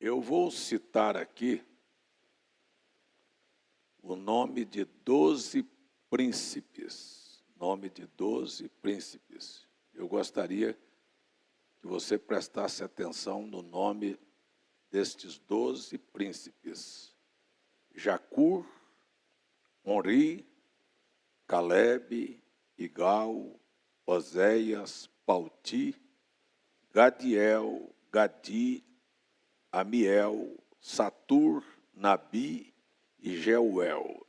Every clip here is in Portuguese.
Eu vou citar aqui o nome de 12 príncipes. Nome de 12 príncipes. Eu gostaria que você prestasse atenção no nome destes 12 príncipes. Jacur, Onri, Calebe, Igal, Oséias, Palti, Gadiel, Gadi, Amiel, Satur, Nabi e Jeuel.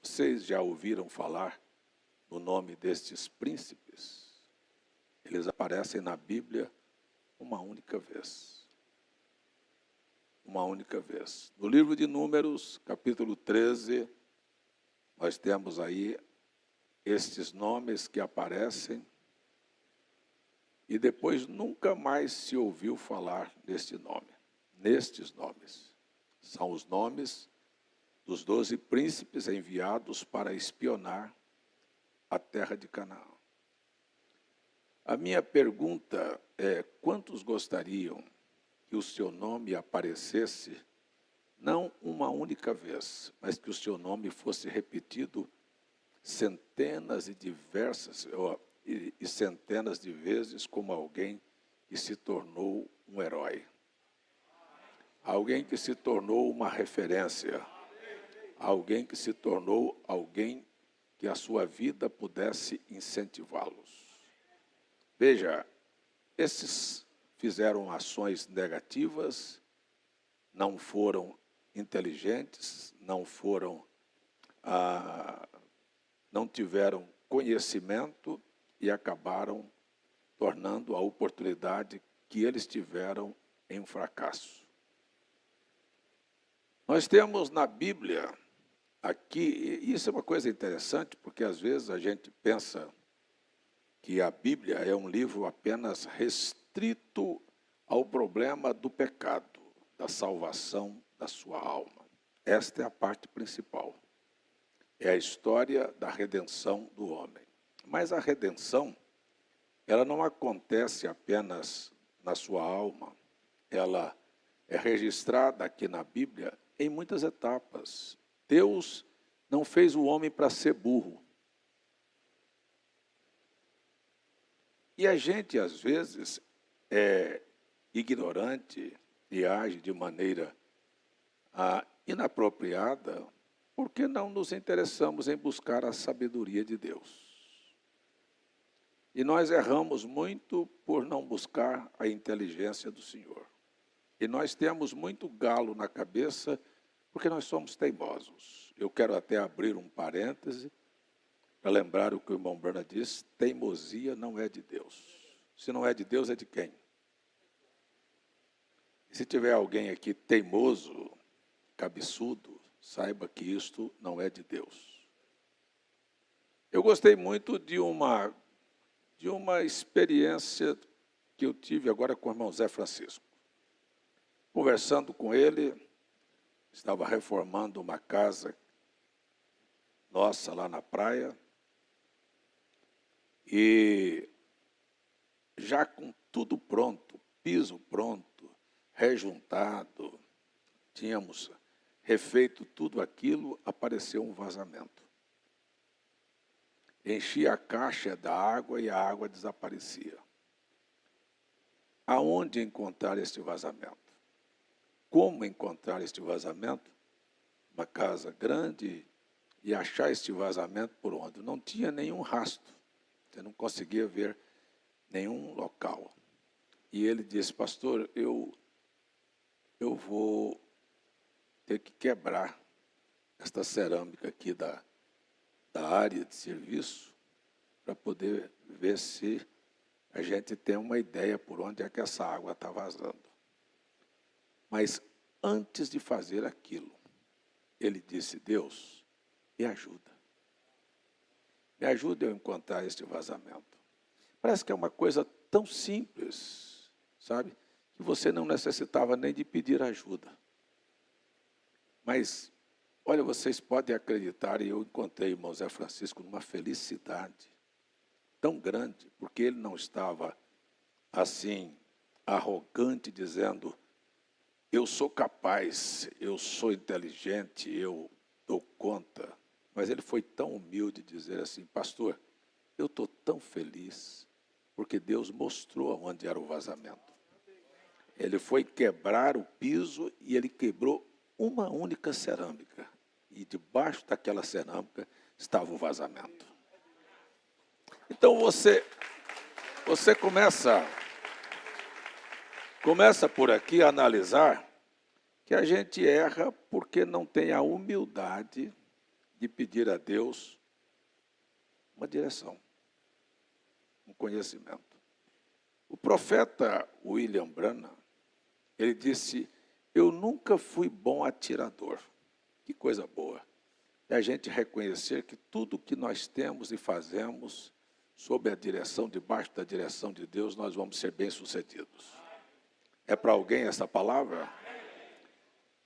Vocês já ouviram falar no nome destes príncipes? Eles aparecem na Bíblia uma única vez. Uma única vez. No livro de Números, capítulo 13, nós temos aí estes nomes que aparecem e depois nunca mais se ouviu falar neste nome. Nestes nomes. São os nomes dos 12 príncipes enviados para espionar a terra de Canaã. A minha pergunta é: quantos gostariam que o seu nome aparecesse, não uma única vez, mas que o seu nome fosse repetido centenas e centenas de vezes como alguém que se tornou um herói? Alguém que se tornou uma referência. Alguém que se tornou alguém que a sua vida pudesse incentivá-los. Veja, esses fizeram ações negativas, não foram inteligentes, não tiveram conhecimento e acabaram tornando a oportunidade que eles tiveram em um fracasso. Nós temos na Bíblia, aqui, e isso é uma coisa interessante, porque às vezes a gente pensa que a Bíblia é um livro apenas restrito ao problema do pecado, da salvação da sua alma. Esta é a parte principal. É a história da redenção do homem. Mas a redenção, ela não acontece apenas na sua alma. Ela é registrada aqui na Bíblia em muitas etapas. Deus não fez o homem para ser burro. E a gente, às vezes, é ignorante e age de maneira inapropriada porque não nos interessamos em buscar a sabedoria de Deus. E nós erramos muito por não buscar a inteligência do Senhor. E nós temos muito galo na cabeça porque nós somos teimosos. Eu quero até abrir um parêntese para lembrar o que o irmão Bernard disse: teimosia não é de Deus. Se não é de Deus, é de quem? E se tiver alguém aqui teimoso, cabeçudo, saiba que isto não é de Deus. Eu gostei muito de uma experiência que eu tive agora com o irmão Zé Francisco. Conversando com ele, estava reformando uma casa nossa lá na praia, e já com tudo pronto, piso pronto, rejuntado, tínhamos refeito tudo aquilo, apareceu um vazamento. Enchia a caixa da água e a água desaparecia. Aonde encontrar este vazamento? Como encontrar este vazamento? Uma casa grande, e achar este vazamento por onde? Não tinha nenhum rastro, você não conseguia ver nenhum local. E ele disse: pastor, eu vou ter que quebrar esta cerâmica aqui da área de serviço para poder ver se a gente tem uma ideia por onde é que essa água está vazando. Mas antes de fazer aquilo, ele disse: Deus, me ajuda. Me ajuda a encontrar este vazamento. Parece que é uma coisa tão simples, sabe? Que você não necessitava nem de pedir ajuda. Mas, olha, vocês podem acreditar, e eu encontrei o irmão Zé Francisco numa felicidade tão grande, porque ele não estava assim, arrogante, dizendo: eu sou capaz, eu sou inteligente, eu dou conta. Mas ele foi tão humilde de dizer assim, pastor, eu estou tão feliz, porque Deus mostrou onde era o vazamento. Ele foi quebrar o piso e ele quebrou uma única cerâmica. E debaixo daquela cerâmica estava o vazamento. Então você começa por aqui a analisar que a gente erra porque não tem a humildade de pedir a Deus uma direção, um conhecimento. O profeta William Branham, ele disse, eu nunca fui bom atirador. Que coisa boa. É a gente reconhecer que tudo que nós temos e fazemos, sob a direção, debaixo da direção de Deus, nós vamos ser bem-sucedidos. É para alguém essa palavra?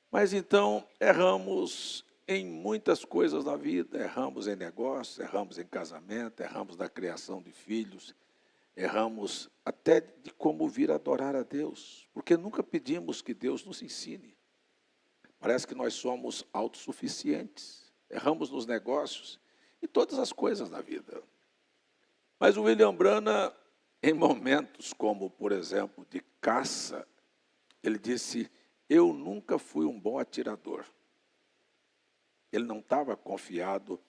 Mas então, erramos em muitas coisas na vida, erramos em negócios, erramos em casamento, erramos na criação de filhos, erramos até de como vir adorar a Deus, porque nunca pedimos que Deus nos ensine. Parece que nós somos autossuficientes, erramos nos negócios e todas as coisas da vida. Mas o William Branham, em momentos como, por exemplo, de caça, ele disse, eu nunca fui um bom atirador. Ele não estava confiado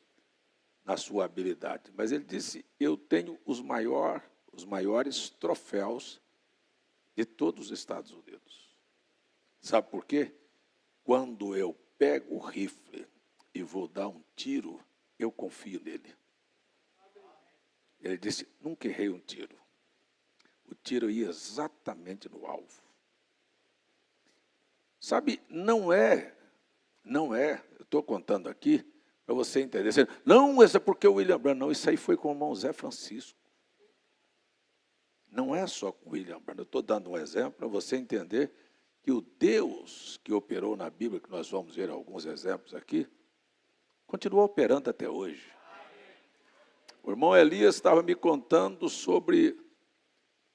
na sua habilidade, mas ele disse, eu tenho os maiores troféus de todos os Estados Unidos. Sabe por quê? Quando eu pego o rifle e vou dar um tiro, eu confio nele. Ele disse, nunca errei um tiro. O tiro ia exatamente no alvo. Sabe, não é, eu estou contando aqui para você entender. Não, isso é porque o William Branham, não, isso aí foi com o irmão Zé Francisco. Não é só com o William Branham, eu estou dando um exemplo para você entender que o Deus que operou na Bíblia, que nós vamos ver alguns exemplos aqui, continua operando até hoje. O irmão Elias estava me contando sobre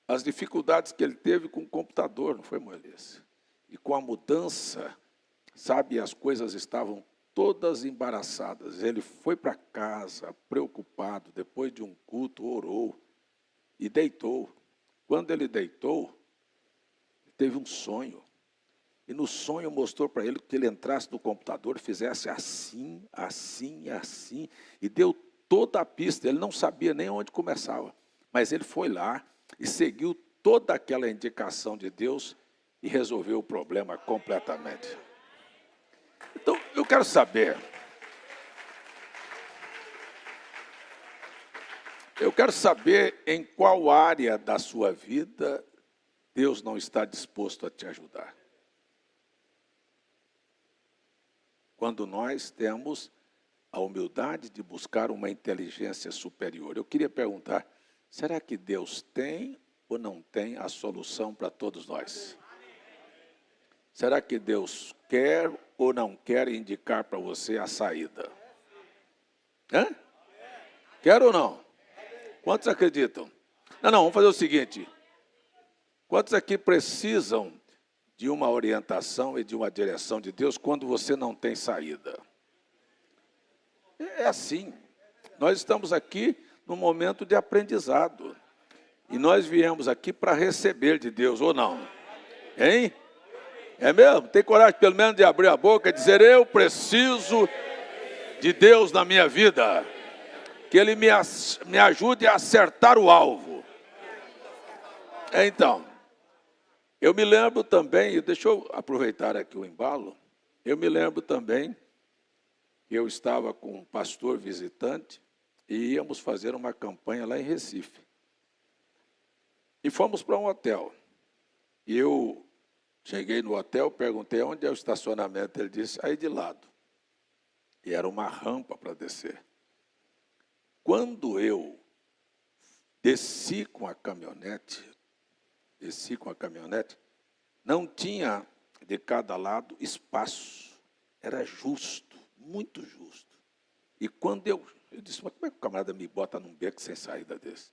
as dificuldades que ele teve com o computador, não foi, irmão Elias? E com a mudança, sabe, as coisas estavam todas embaraçadas. Ele foi para casa, preocupado, depois de um culto, orou e deitou. Quando ele deitou, teve um sonho. E no sonho mostrou para ele que ele entrasse no computador e fizesse assim, assim, assim. E deu toda a pista. Ele não sabia nem onde começava. Mas ele foi lá e seguiu toda aquela indicação de Deus e resolveu o problema completamente. Então, eu quero saber em qual área da sua vida Deus não está disposto a te ajudar. Quando nós temos a humildade de buscar uma inteligência superior. Eu queria perguntar, será que Deus tem ou não tem a solução para todos nós? Será que Deus quer ou não quer indicar para você a saída? Hã? Quer ou não? Quantos acreditam? Não, vamos fazer o seguinte. Quantos aqui precisam de uma orientação e de uma direção de Deus quando você não tem saída? É assim. Nós estamos aqui num momento de aprendizado. E nós viemos aqui para receber de Deus, ou não? Hein? É mesmo? Tem coragem pelo menos de abrir a boca e dizer, eu preciso de Deus na minha vida. Que Ele me ajude a acertar o alvo. Então, eu me lembro também, deixa eu aproveitar aqui o embalo, eu me lembro também que eu estava com um pastor visitante e íamos fazer uma campanha lá em Recife. E fomos para um hotel. E eu cheguei no hotel, perguntei onde é o estacionamento, ele disse, aí de lado. E era uma rampa para descer. Quando eu desci com a caminhonete, não tinha de cada lado espaço, era justo, muito justo. E quando eu disse, mas como é que o camarada me bota num beco sem saída desse?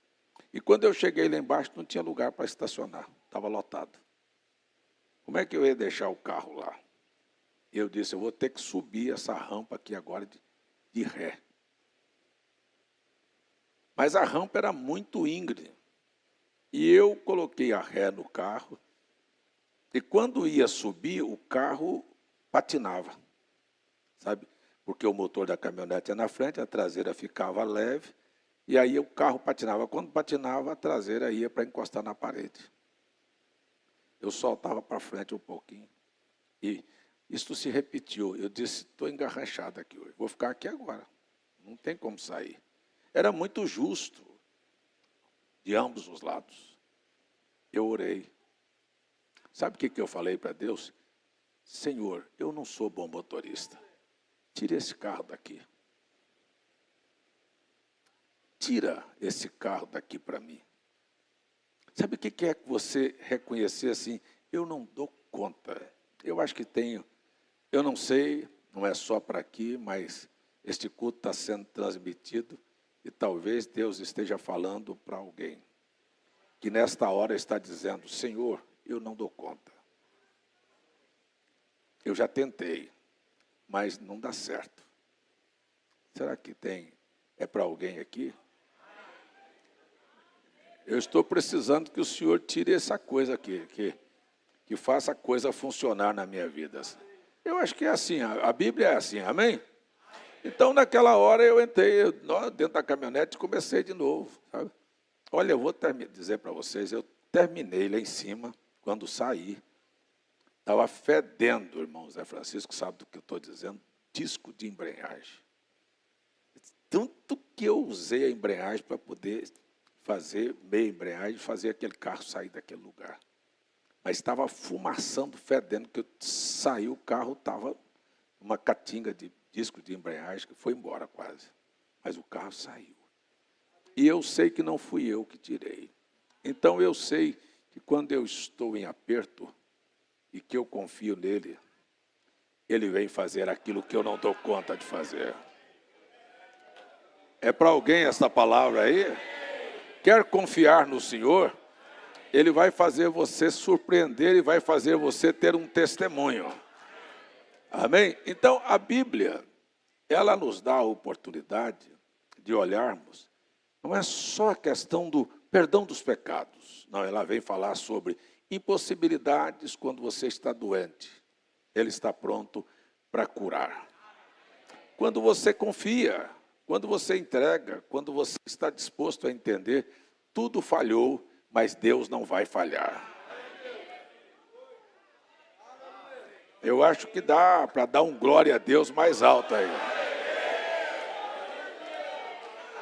E quando eu cheguei lá embaixo, não tinha lugar para estacionar, estava lotado. como é que eu ia deixar o carro lá? Eu disse, eu vou ter que subir essa rampa aqui agora de ré. Mas a rampa era muito íngreme. E eu coloquei a ré no carro, e quando ia subir, o carro patinava, sabe? Porque o motor da caminhonete é na frente, a traseira ficava leve, e aí o carro patinava. Quando patinava, a traseira ia para encostar na parede. Eu soltava para frente um pouquinho. E isso se repetiu. Eu disse, estou engarrachado aqui hoje, vou ficar aqui agora. Não tem como sair. Era muito justo, de ambos os lados. Eu orei. Sabe o que eu falei para Deus? Senhor, eu não sou bom motorista. Tira esse carro daqui. Tira esse carro daqui para mim. Sabe o que é que você reconhecer assim? Eu não dou conta. Eu acho que tenho. Eu não sei, não é só para aqui, mas este culto está sendo transmitido e talvez Deus esteja falando para alguém que nesta hora está dizendo, Senhor, eu não dou conta. Eu já tentei, mas não dá certo. Será que tem? É para alguém aqui? Eu estou precisando que o Senhor tire essa coisa aqui, que faça a coisa funcionar na minha vida. Eu acho que é assim, a Bíblia é assim, amém? Então, naquela hora, eu entrei dentro da caminhonete e comecei de novo, sabe? Olha, eu vou dizer para vocês, eu terminei lá em cima, quando saí, estava fedendo, irmão Zé Francisco, sabe do que eu estou dizendo? Disco de embreagem. Tanto que eu usei a embreagem para poder fazer meia embreagem, fazer aquele carro sair daquele lugar. Mas estava fumaçando, fedendo, que eu saí, o carro estava uma catinga de disco de embreagem, que foi embora quase. Mas o carro saiu. E eu sei que não fui eu que tirei. Então eu sei que quando eu estou em aperto e que eu confio nele, ele vem fazer aquilo que eu não dou conta de fazer. É para alguém essa palavra aí? Quer confiar no Senhor? Ele vai fazer você surpreender e vai fazer você ter um testemunho. Amém? Então, a Bíblia, ela nos dá a oportunidade de olharmos, não é só a questão do perdão dos pecados. Não, ela vem falar sobre impossibilidades quando você está doente. Ele está pronto para curar. Quando você confia, quando você entrega, quando você está disposto a entender, tudo falhou, mas Deus não vai falhar. Eu acho que dá para dar um glória a Deus mais alto aí.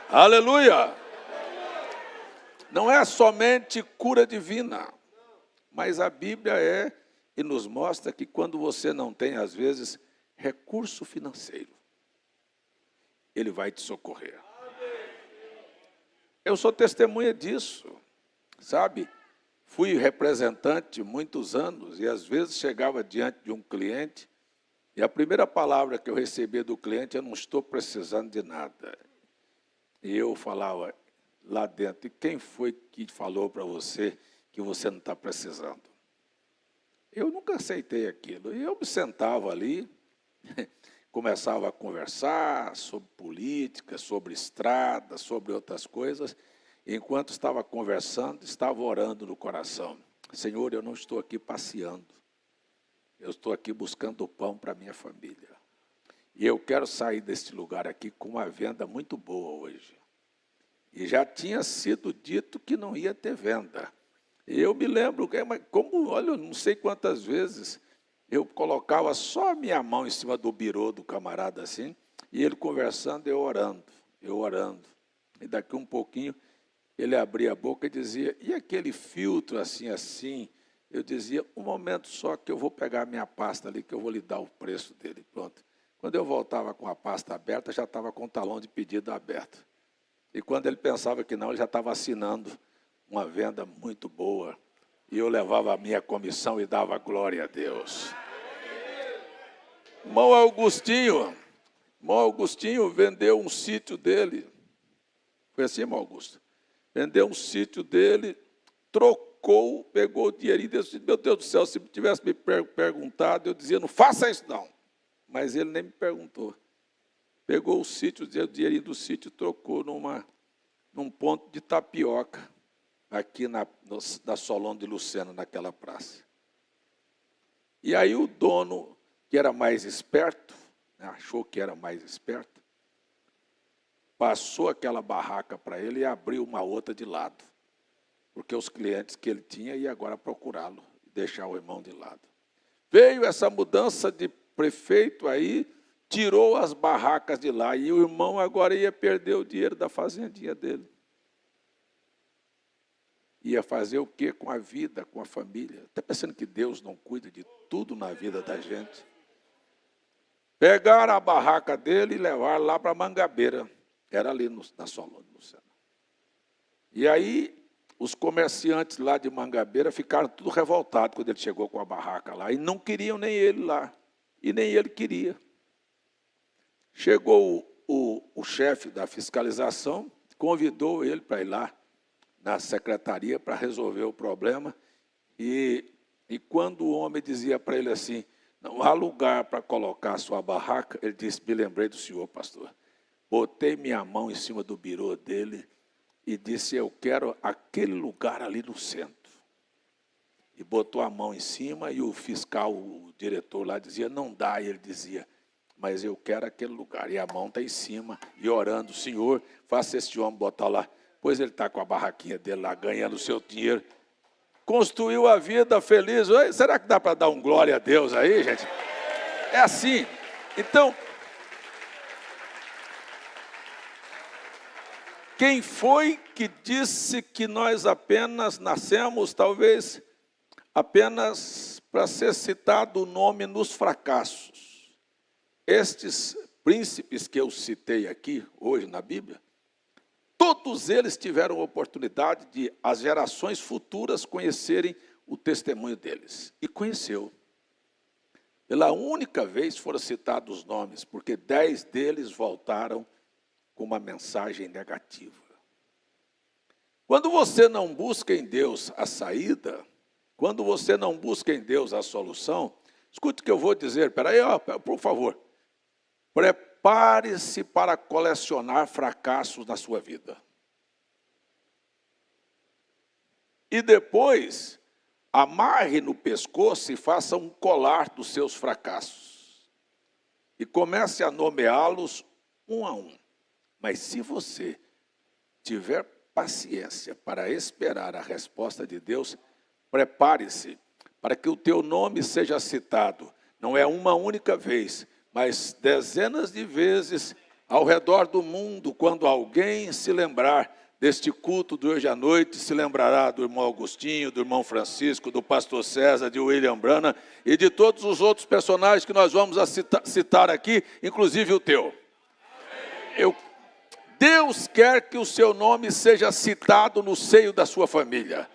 Aleluia! Não é somente cura divina, mas a Bíblia é e nos mostra que quando você não tem, às vezes, recurso financeiro, Ele vai te socorrer. Eu sou testemunha disso, sabe? Fui representante muitos anos e às vezes chegava diante de um cliente e a primeira palavra que eu recebia do cliente, eu não estou precisando de nada. E eu falava lá dentro, e quem foi que falou para você que você não está precisando? Eu nunca aceitei aquilo. E eu me sentava ali, começava a conversar sobre política, sobre estrada, sobre outras coisas. Enquanto estava conversando, estava orando no coração. Senhor, eu não estou aqui passeando. Eu estou aqui buscando o pão para a minha família. E eu quero sair deste lugar aqui com uma venda muito boa hoje. E já tinha sido dito que não ia ter venda. E eu me lembro, como, olha, não sei quantas vezes, eu colocava só a minha mão em cima do birô do camarada assim, e ele conversando, eu orando. E daqui um pouquinho, ele abria a boca e dizia, e aquele filtro assim, assim? Eu dizia, um momento só que eu vou pegar a minha pasta ali, que eu vou lhe dar o preço dele, pronto. Quando eu voltava com a pasta aberta, já estava com o talão de pedido aberto. E quando ele pensava que não, ele já estava assinando uma venda muito boa. E eu levava a minha comissão e dava glória a Deus. Irmão Augustinho vendeu um sítio dele. Foi assim, irmão Augusto? Vendeu um sítio dele, trocou trocou, pegou o dinheirinho e disse, meu Deus do céu, se tivesse me perguntado, eu dizia, não faça isso não. Mas ele nem me perguntou. Pegou o sítio, o dinheirinho do sítio, trocou num ponto de tapioca, aqui na Solon de Lucena, naquela praça. E aí o dono, que era mais esperto, achou que era mais esperto, passou aquela barraca para ele e abriu uma outra de lado. Porque os clientes que ele tinha iam agora procurá-lo, deixar o irmão de lado. Veio essa mudança de prefeito aí, tirou as barracas de lá, e o irmão agora ia perder o dinheiro da fazendinha dele. Ia fazer o quê com a vida, com a família? Está pensando que Deus não cuida de tudo na vida da gente? Pegaram a barraca dele e levaram lá para Mangabeira. Era ali na Solon de Lucena. E aí, os comerciantes lá de Mangabeira ficaram tudo revoltados quando ele chegou com a barraca lá. E não queriam nem ele lá. E nem ele queria. Chegou o chefe da fiscalização, convidou ele para ir lá na secretaria para resolver o problema. E quando o homem dizia para ele assim, não há lugar para colocar a sua barraca, ele disse, me lembrei do senhor, pastor. Botei minha mão em cima do birô dele e disse, eu quero aquele lugar ali no centro. E botou a mão em cima e o fiscal, o diretor lá dizia, não dá. E ele dizia, mas eu quero aquele lugar. E a mão está em cima e orando, Senhor, faça esse homem botar lá. Pois ele está com a barraquinha dele lá, ganhando o seu dinheiro. Construiu a vida feliz. Será que dá para dar um glória a Deus aí, gente? É assim. Então, quem foi que disse que nós apenas nascemos, talvez, apenas para ser citado o nome nos fracassos? Estes príncipes que eu citei aqui, hoje na Bíblia, todos eles tiveram a oportunidade de as gerações futuras conhecerem o testemunho deles. E conheceu. Pela única vez foram citados os nomes, porque 10 deles voltaram com uma mensagem negativa. Quando você não busca em Deus a saída, quando você não busca em Deus a solução, escute o que eu vou dizer, peraí, por favor. Prepare-se para colecionar fracassos na sua vida. E depois, amarre no pescoço e faça um colar dos seus fracassos. E comece a nomeá-los um a um. Mas se você tiver paciência para esperar a resposta de Deus, prepare-se para que o teu nome seja citado. Não é uma única vez, mas dezenas de vezes ao redor do mundo, quando alguém se lembrar deste culto de hoje à noite, se lembrará do irmão Agostinho, do irmão Francisco, do pastor César, de William Branham e de todos os outros personagens que nós vamos citar aqui, inclusive o teu. Deus quer que o seu nome seja citado no seio da sua família,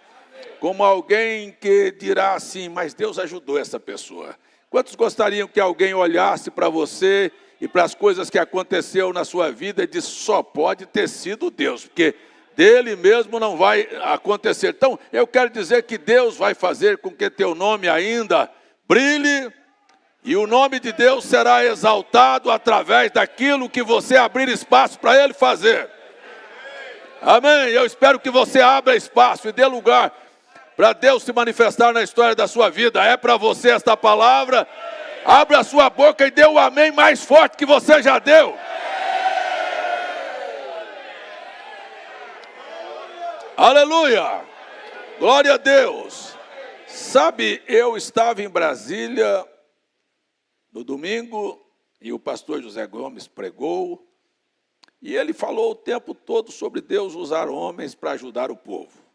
como alguém que dirá assim, mas Deus ajudou essa pessoa. Quantos gostariam que alguém olhasse para você e para as coisas que aconteceu na sua vida e disse, só pode ter sido Deus, porque dele mesmo não vai acontecer. Então, eu quero dizer que Deus vai fazer com que teu nome ainda brilhe, e o nome de Deus será exaltado através daquilo que você abrir espaço para Ele fazer. Amém? Eu espero que você abra espaço e dê lugar para Deus se manifestar na história da sua vida. É para você esta palavra? Abra a sua boca e dê o amém mais forte que você já deu. Aleluia! Glória a Deus! Sabe, eu estava em Brasília no domingo e o pastor José Gomes pregou e ele falou o tempo todo sobre Deus usar homens para ajudar o povo.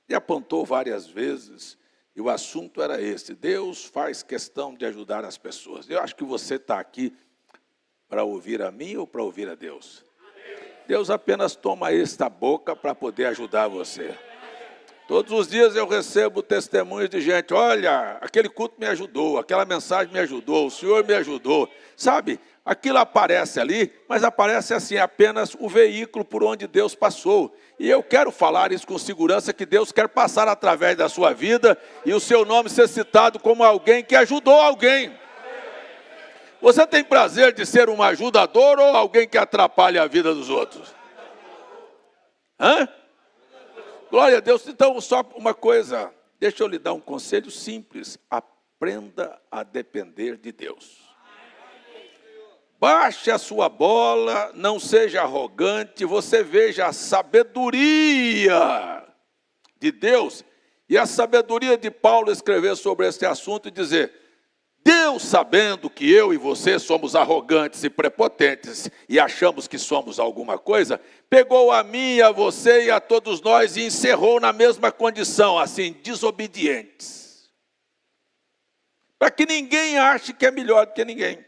E apontou várias vezes, e o assunto era esse, Deus faz questão de ajudar as pessoas. Eu acho que você está aqui para ouvir a mim ou para ouvir a Deus? Deus apenas toma esta boca para poder ajudar você. Todos os dias eu recebo testemunhos de gente, olha, aquele culto me ajudou, aquela mensagem me ajudou, o Senhor me ajudou. Sabe, aquilo aparece ali, mas aparece assim, apenas o veículo por onde Deus passou. E eu quero falar isso com segurança, que Deus quer passar através da sua vida e o seu nome ser citado como alguém que ajudou alguém. Você tem prazer de ser um ajudador ou alguém que atrapalha a vida dos outros? Hã? Glória a Deus. Então, só uma coisa, deixa eu lhe dar um conselho simples. Aprenda a depender de Deus. Baixe a sua bola, não seja arrogante, você veja a sabedoria de Deus. E a sabedoria de Paulo escrever sobre este assunto e dizer, Deus, sabendo que eu e você somos arrogantes e prepotentes e achamos que somos alguma coisa, pegou a mim, a você e a todos nós e encerrou na mesma condição, assim, desobedientes. Para que ninguém ache que é melhor do que ninguém.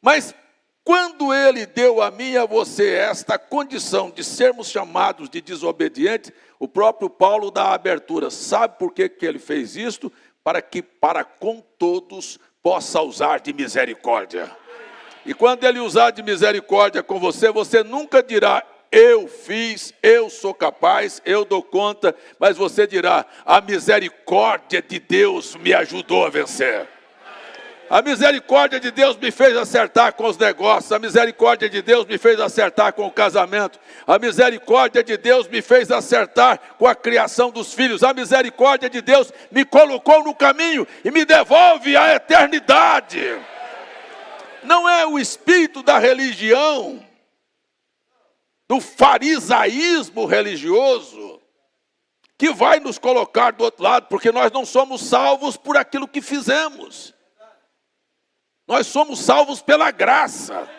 Mas quando ele deu a mim e a você esta condição de sermos chamados de desobedientes, o próprio Paulo dá a abertura. Sabe por que ele fez isto? Para que para com todos possa usar de misericórdia. E quando ele usar de misericórdia com você, você nunca dirá, eu fiz, eu sou capaz, eu dou conta, mas você dirá, a misericórdia de Deus me ajudou a vencer. A misericórdia de Deus me fez acertar com os negócios. A misericórdia de Deus me fez acertar com o casamento. A misericórdia de Deus me fez acertar com a criação dos filhos. A misericórdia de Deus me colocou no caminho e me devolve à eternidade. Não é o espírito da religião, do farisaísmo religioso, que vai nos colocar do outro lado, porque nós não somos salvos por aquilo que fizemos. Nós somos salvos pela graça.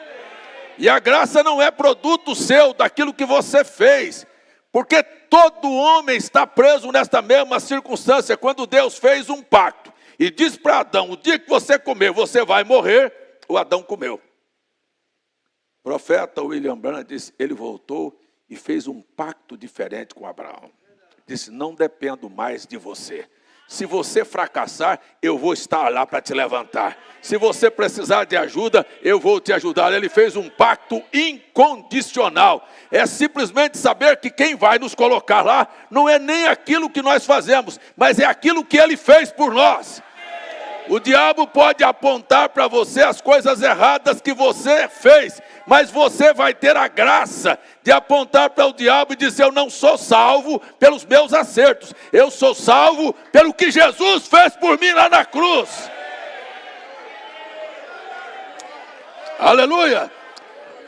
E a graça não é produto seu, daquilo que você fez. Porque todo homem está preso nesta mesma circunstância. Quando Deus fez um pacto e diz para Adão, o dia que você comer, você vai morrer. O Adão comeu. O profeta William Branham disse, ele voltou e fez um pacto diferente com Abraão. Disse, não dependo mais de você. Se você fracassar, eu vou estar lá para te levantar. Se você precisar de ajuda, eu vou te ajudar. Ele fez um pacto incondicional. É simplesmente saber que quem vai nos colocar lá não é nem aquilo que nós fazemos, mas é aquilo que ele fez por nós. O diabo pode apontar para você as coisas erradas que você fez, mas você vai ter a graça de apontar para o diabo e dizer, eu não sou salvo pelos meus acertos, eu sou salvo pelo que Jesus fez por mim lá na cruz. Aleluia!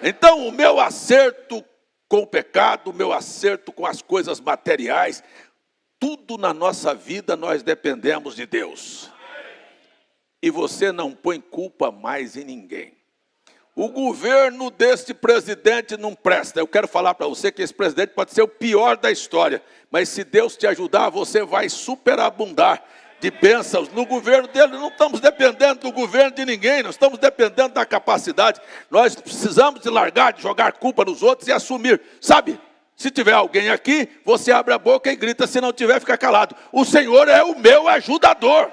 Então o meu acerto com o pecado, o meu acerto com as coisas materiais, tudo na nossa vida nós dependemos de Deus. E você não põe culpa mais em ninguém. O governo deste presidente não presta. Eu quero falar para você que esse presidente pode ser o pior da história. Mas se Deus te ajudar, você vai superabundar de bênçãos no governo dele. Não estamos dependendo do governo de ninguém. Nós estamos dependendo da capacidade. Nós precisamos de largar, de jogar culpa nos outros e assumir. Sabe, se tiver alguém aqui, você abre a boca e grita. Se não tiver, fica calado. O Senhor é o meu ajudador.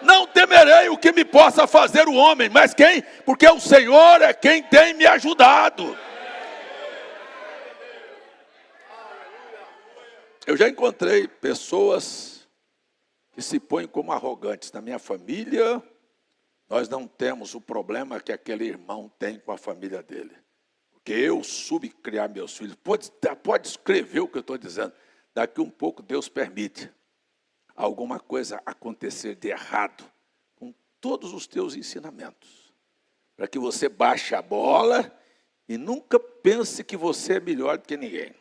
Não temerei o que me possa fazer o homem, mas quem? Porque o Senhor é quem tem me ajudado. Eu já encontrei pessoas que se põem como arrogantes. Na minha família, nós não temos o problema que aquele irmão tem com a família dele. Porque eu soube criar meus filhos. Pode escrever o que eu estou dizendo. Daqui um pouco Deus permite alguma coisa acontecer de errado com todos os teus ensinamentos, para que você baixe a bola e nunca pense que você é melhor do que ninguém,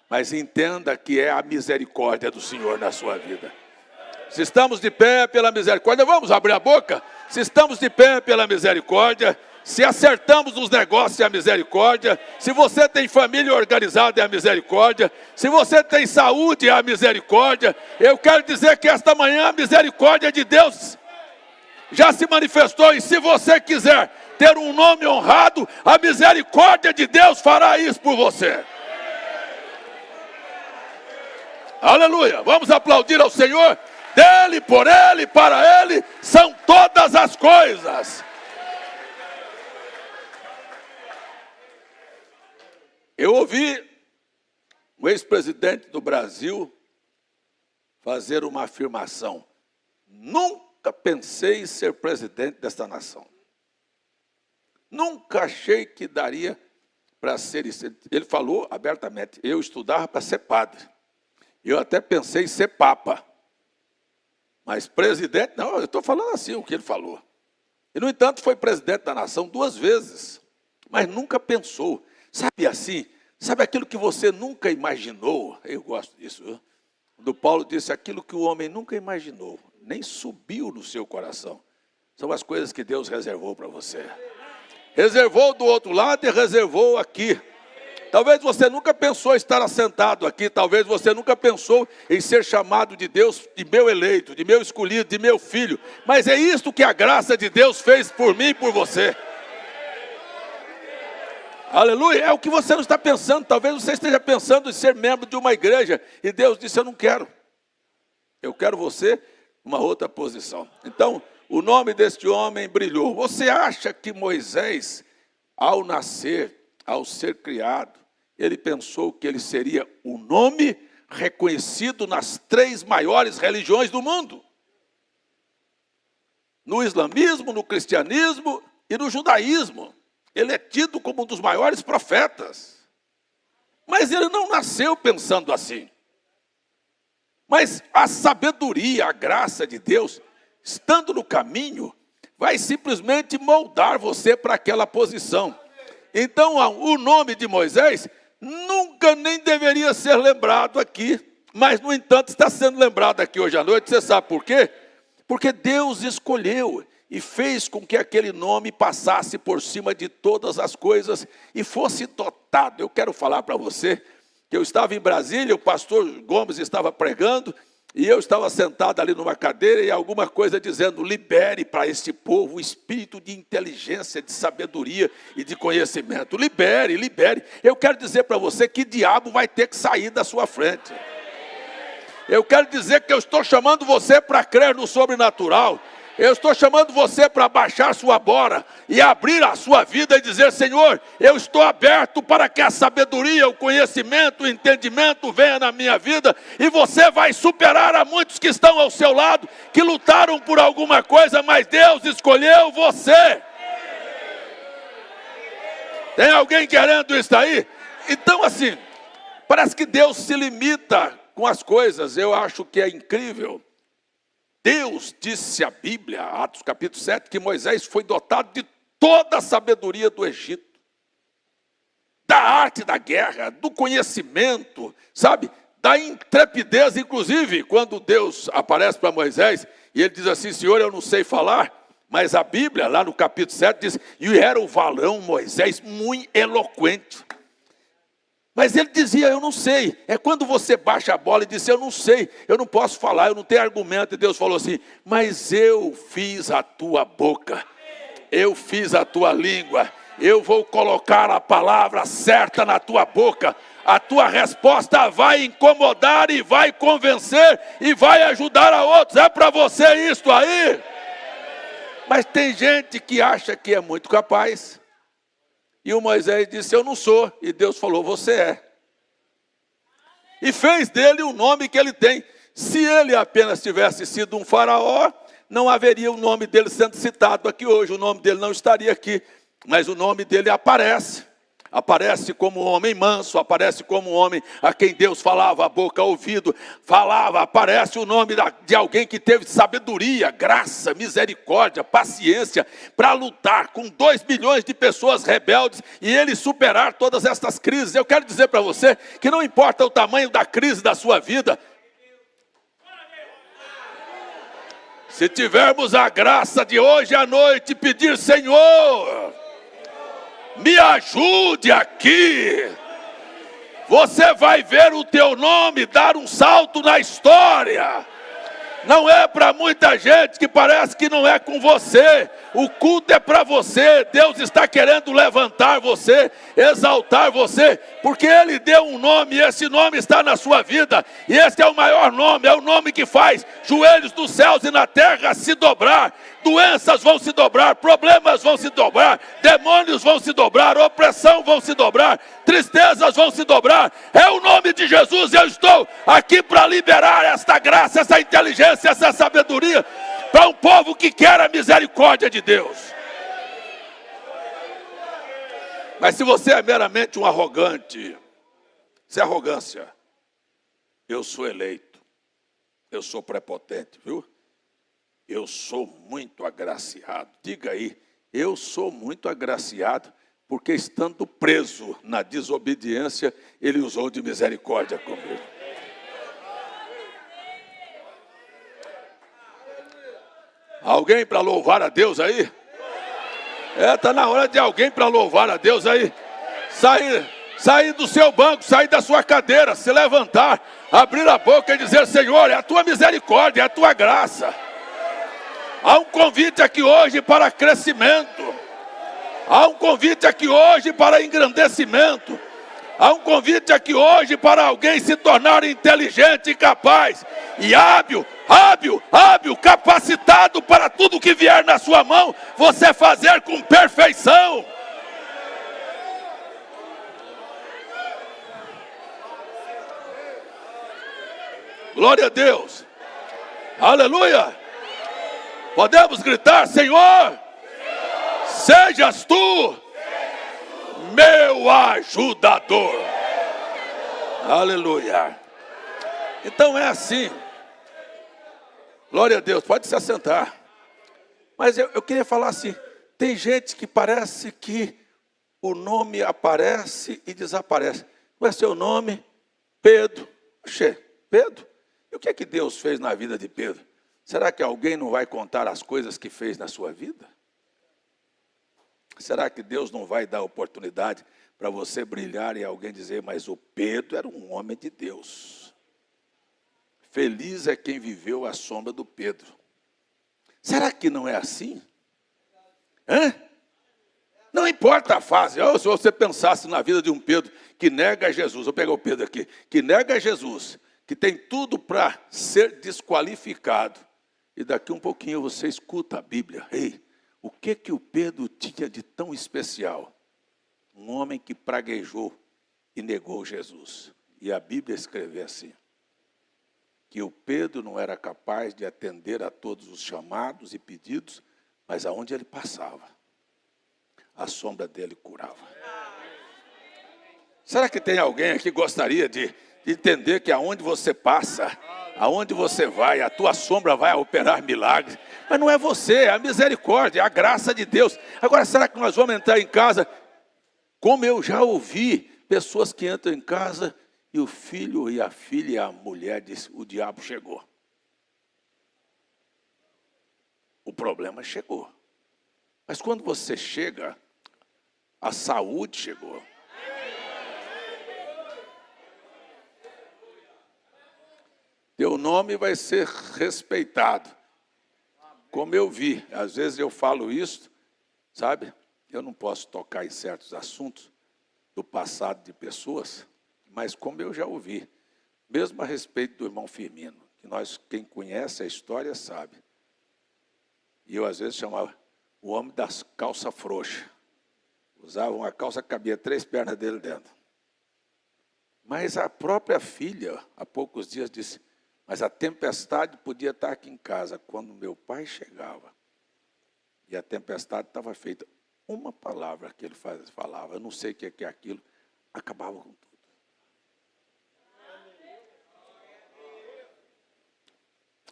mas entenda que é a misericórdia do Senhor na sua vida. Se estamos de pé pela misericórdia, vamos abrir a boca. Se estamos de pé pela misericórdia, se acertamos nos negócios, é a misericórdia. Se você tem família organizada, é a misericórdia. Se você tem saúde, é a misericórdia. Eu quero dizer que esta manhã a misericórdia de Deus já se manifestou. E se você quiser ter um nome honrado, a misericórdia de Deus fará isso por você. Aleluia, vamos aplaudir ao Senhor. Dele, por Ele, para Ele, são todas as coisas. Eu ouvi o ex-presidente do Brasil fazer uma afirmação: nunca pensei em ser presidente desta nação. Nunca achei que daria para ser isso. Ele falou abertamente: eu estudava para ser padre. Eu até pensei em ser papa. Mas presidente, não, eu estou falando assim o que ele falou. E, no entanto, foi presidente da nação 2 vezes. Mas nunca pensou. Sabe assim? Sabe aquilo que você nunca imaginou? Eu gosto disso, viu? Quando Paulo disse aquilo que o homem nunca imaginou, nem subiu no seu coração. São as coisas que Deus reservou para você. Reservou do outro lado e reservou aqui. Talvez você nunca pensou em estar assentado aqui. Talvez você nunca pensou em ser chamado de Deus, de meu eleito, de meu escolhido, de meu filho. Mas é isto que a graça de Deus fez por mim e por você. Aleluia, é o que você não está pensando. Talvez você esteja pensando em ser membro de uma igreja. E Deus disse: eu não quero. Eu quero você numa outra posição. Então, o nome deste homem brilhou. Você acha que Moisés, ao nascer, ao ser criado, ele pensou que ele seria o nome reconhecido nas 3 maiores religiões do mundo? No islamismo, no cristianismo e no judaísmo. Ele é tido como um dos maiores profetas. Mas ele não nasceu pensando assim. Mas a sabedoria, a graça de Deus, estando no caminho, vai simplesmente moldar você para aquela posição. Então, o nome de Moisés nunca nem deveria ser lembrado aqui. Mas, no entanto, está sendo lembrado aqui hoje à noite. Você sabe por quê? Porque Deus escolheu e fez com que aquele nome passasse por cima de todas as coisas e fosse dotado. Eu quero falar para você que eu estava em Brasília, o pastor Gomes estava pregando, e eu estava sentado ali numa cadeira e alguma coisa dizendo: libere para este povo o espírito de inteligência, de sabedoria e de conhecimento. Libere, libere. Eu quero dizer para você que diabo vai ter que sair da sua frente. Eu quero dizer que eu estou chamando você para crer no sobrenatural. Eu estou chamando você para baixar sua bora e abrir a sua vida e dizer: Senhor, eu estou aberto para que a sabedoria, o conhecimento, o entendimento venha na minha vida, e você vai superar a muitos que estão ao seu lado, que lutaram por alguma coisa, mas Deus escolheu você. Tem alguém querendo isso aí? Então, assim, parece que Deus se limita com as coisas. Eu acho que é incrível. Deus disse a Bíblia, Atos capítulo 7, que Moisés foi dotado de toda a sabedoria do Egito, da arte da guerra, do conhecimento, sabe, da intrepidez. Inclusive, quando Deus aparece para Moisés e ele diz assim: Senhor, eu não sei falar, mas a Bíblia, lá no capítulo 7, diz: e era o varão Moisés muito eloquente. Mas ele dizia: eu não sei. É quando você baixa a bola e diz: eu não sei, eu não posso falar, eu não tenho argumento. E Deus falou assim: mas eu fiz a tua boca, eu fiz a tua língua, eu vou colocar a palavra certa na tua boca. A tua resposta vai incomodar e vai convencer e vai ajudar a outros. É para você isto aí? Mas tem gente que acha que é muito capaz. E o Moisés disse: eu não sou. E Deus falou: você é. E fez dele o nome que ele tem. Se ele apenas tivesse sido um faraó, não haveria o nome dele sendo citado aqui hoje. O nome dele não estaria aqui. Mas o nome dele aparece. Aparece como um homem manso, aparece como um homem a quem Deus falava a boca, ouvido, falava. Aparece o nome de alguém que teve sabedoria, graça, misericórdia, paciência, para lutar com 2 milhões de pessoas rebeldes e ele superar todas estas crises. Eu quero dizer para você que não importa o tamanho da crise da sua vida, se tivermos a graça de hoje à noite pedir: Senhor, me ajude aqui, você vai ver o teu nome dar um salto na história. Não é para muita gente que parece que não é com você. O culto é para você. Deus está querendo levantar você, exaltar você, porque Ele deu um nome e esse nome está na sua vida. E esse é o maior nome, é o nome que faz joelhos dos céus e na terra se dobrar. Doenças vão se dobrar, problemas vão se dobrar, demônios vão se dobrar, opressão vão se dobrar, tristezas vão se dobrar. É o nome de Jesus. Eu estou aqui para liberar esta graça, essa inteligência, essa sabedoria para um povo que quer a misericórdia de Deus. Mas se você é meramente um arrogante, isso é arrogância. Eu sou eleito, eu sou prepotente, viu? Eu sou muito agraciado. Diga aí, eu sou muito agraciado, porque estando preso na desobediência, Ele usou de misericórdia comigo. Alguém para louvar a Deus aí? Está na hora de alguém para louvar a Deus aí. Sair do seu banco, sair da sua cadeira, se levantar, abrir a boca e dizer: Senhor, é a tua misericórdia, é a tua graça. Há um convite aqui hoje para crescimento. Há um convite aqui hoje para engrandecimento. Há um convite aqui hoje para alguém se tornar inteligente e capaz. E hábil, capacitado para tudo que vier na sua mão, você fazer com perfeição. Glória a Deus. Aleluia. Podemos gritar: Senhor, sejas tu meu ajudador. Aleluia. Então é assim. Glória a Deus, pode se assentar. Mas eu queria falar assim: tem gente que parece que o nome aparece e desaparece. Qual é seu nome? Pedro. Oxê, Pedro? E o que é que Deus fez na vida de Pedro? Será que alguém não vai contar as coisas que fez na sua vida? Será que Deus não vai dar oportunidade para você brilhar e alguém dizer: mas o Pedro era um homem de Deus. Feliz é quem viveu à sombra do Pedro. Será que não é assim? Não importa a fase. Se você pensasse na vida de um Pedro que nega Jesus, vou pegar o Pedro aqui, que nega Jesus, que tem tudo para ser desqualificado, e daqui um pouquinho você escuta a Bíblia. Ei, o que o Pedro tinha de tão especial? Um homem que praguejou e negou Jesus. E a Bíblia escreveu assim: que o Pedro não era capaz de atender a todos os chamados e pedidos, mas aonde ele passava, a sombra dele curava. Será que tem alguém aqui que gostaria de entender que aonde você passa, aonde você vai, a tua sombra vai operar milagres? Mas não é você, é a misericórdia, é a graça de Deus. Agora, será que nós vamos entrar em casa? Como eu já ouvi pessoas que entram em casa e o filho e a filha e a mulher dizem: o diabo chegou. O problema chegou. Mas quando você chega, a saúde chegou. Teu nome vai ser respeitado. Como eu vi, às vezes eu falo isso, sabe? Eu não posso tocar em certos assuntos do passado de pessoas, mas como eu já ouvi, mesmo a respeito do irmão Firmino, que quem conhece a história sabe. E eu às vezes chamava o homem das calças frouxas. Usava uma calça que cabia 3 pernas dele dentro. Mas a própria filha, há poucos dias, disse: mas a tempestade podia estar aqui em casa quando meu pai chegava. E a tempestade estava feita. Uma palavra que ele falava, eu não sei o que é aquilo, acabava com tudo.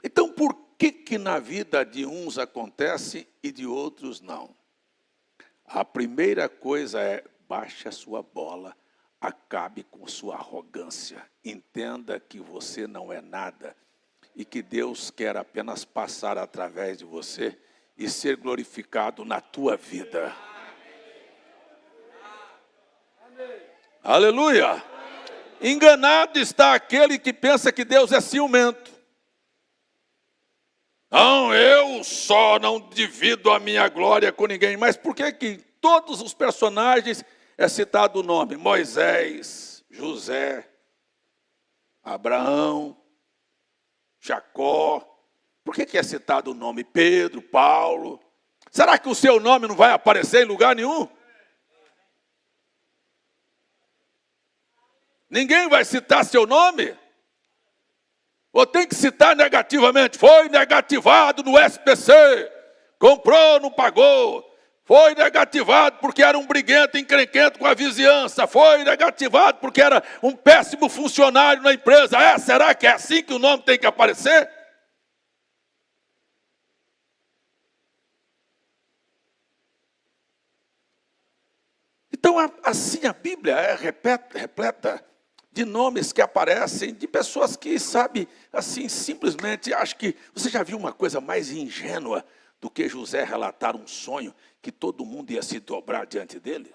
Então, por que na vida de uns acontece e de outros não? A primeira coisa é: baixe a sua bola. Acabe com sua arrogância. Entenda que você não é nada e que Deus quer apenas passar através de você e ser glorificado na tua vida. Aleluia! Enganado está aquele que pensa que Deus é ciumento. Não, eu só não divido a minha glória com ninguém. Mas por que que em todos os personagens é citado o nome? Moisés, José, Abraão, Jacó. Por que que é citado o nome Pedro, Paulo? Será que o seu nome não vai aparecer em lugar nenhum? Ninguém vai citar seu nome? Ou tem que citar negativamente? Foi negativado no SPC, comprou, não pagou. Foi negativado porque era um briguento, encrenquento com a vizinhança. Foi negativado porque era um péssimo funcionário na empresa. Será que é assim que o nome tem que aparecer? Então, assim a Bíblia é repleta de nomes que aparecem, de pessoas que, sabe, assim, simplesmente, acho que, você já viu uma coisa mais ingênua do que José relatar um sonho que todo mundo ia se dobrar diante dele?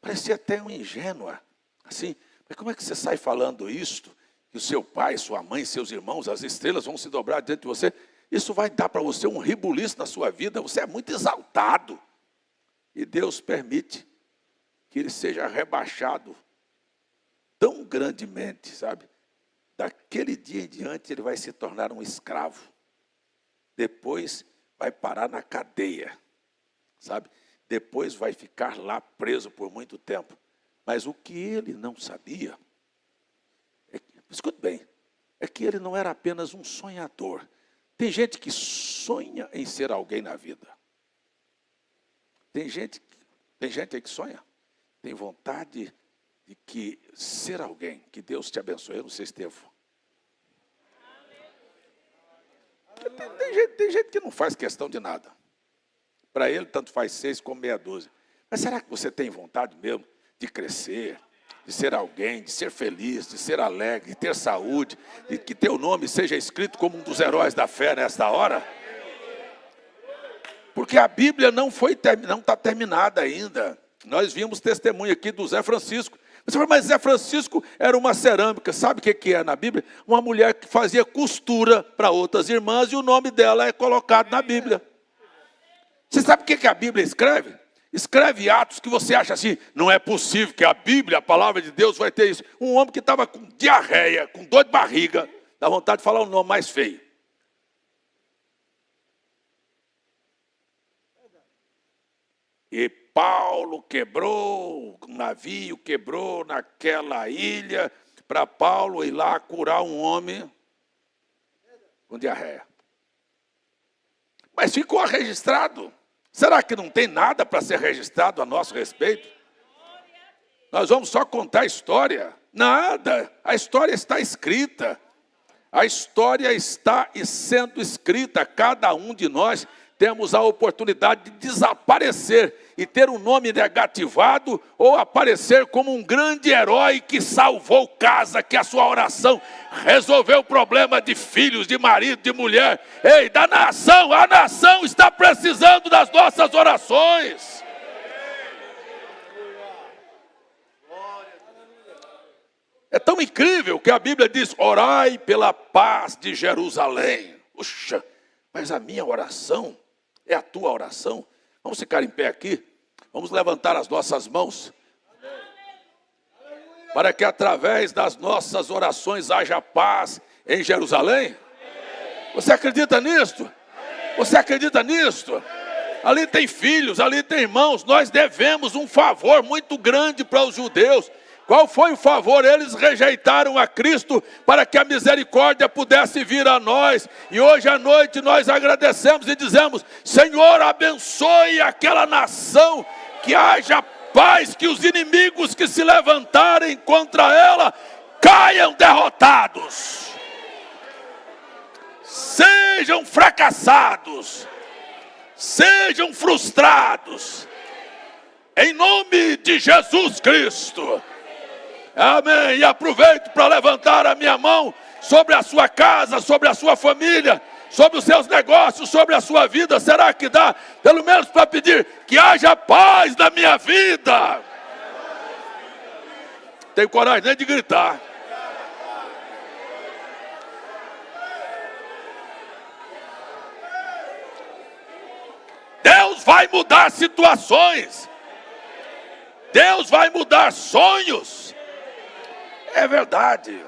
Parecia até um ingênua, assim, mas como é que você sai falando isto? Que o seu pai, sua mãe, seus irmãos, as estrelas vão se dobrar diante de você? Isso vai dar para você um rebuliço na sua vida, você é muito exaltado. E Deus permite que ele seja rebaixado tão grandemente, sabe? Daquele dia em diante ele vai se tornar um escravo. Depois vai parar na cadeia, sabe? Depois vai ficar lá preso por muito tempo. Mas o que ele não sabia, escute bem, é que ele não era apenas um sonhador. Tem gente que sonha em ser alguém na vida. Tem gente aí que sonha, tem vontade de que ser alguém, que Deus te abençoe. Eu não sei se teve. Tem gente que não faz questão de nada. Para ele, tanto faz 6 como meia dúzia. Mas será que você tem vontade mesmo de crescer, de ser alguém, de ser feliz, de ser alegre, de ter saúde, de que teu nome seja escrito como um dos heróis da fé nesta hora? Porque a Bíblia não está terminada ainda. Nós vimos testemunho aqui do Zé Francisco. Você fala, mas Zé Francisco era uma cerâmica. Sabe o que é na Bíblia? Uma mulher que fazia costura para outras irmãs e o nome dela é colocado na Bíblia. Você sabe o que a Bíblia escreve? Escreve atos que você acha assim, não é possível que a Bíblia, a palavra de Deus, vai ter isso. Um homem que estava com diarreia, com dor de barriga, dá vontade de falar o nome mais feio. E Paulo quebrou, o navio quebrou naquela ilha, para Paulo ir lá curar um homem com diarreia. Mas ficou registrado. Será que não tem nada para ser registrado a nosso respeito? Nós vamos só contar a história. Nada, a história está escrita. A história está sendo escrita. Cada um de nós temos a oportunidade de desaparecer e ter um nome negativado ou aparecer como um grande herói que salvou casa, que a sua oração resolveu o problema de filhos, de marido, de mulher. Ei, da nação, a nação está precisando das nossas orações. É tão incrível que a Bíblia diz, orai pela paz de Jerusalém. Puxa, mas a minha oração é a tua oração. Vamos ficar em pé aqui. Vamos levantar as nossas mãos. Para que através das nossas orações haja paz em Jerusalém. Você acredita nisto? Você acredita nisto? Ali tem filhos, ali tem irmãos. Nós devemos um favor muito grande para os judeus. Qual foi o favor? Eles rejeitaram a Cristo para que a misericórdia pudesse vir a nós. E hoje à noite nós agradecemos e dizemos, Senhor, abençoe aquela nação, que haja paz, que os inimigos que se levantarem contra ela caiam derrotados. Sejam fracassados, sejam frustrados. Em nome de Jesus Cristo. Amém. E aproveito para levantar a minha mão sobre a sua casa, sobre a sua família, sobre os seus negócios, sobre a sua vida. Será que dá, pelo menos para pedir que haja paz na minha vida? Tenho coragem nem de gritar. Deus vai mudar situações. Deus vai mudar sonhos. É verdade.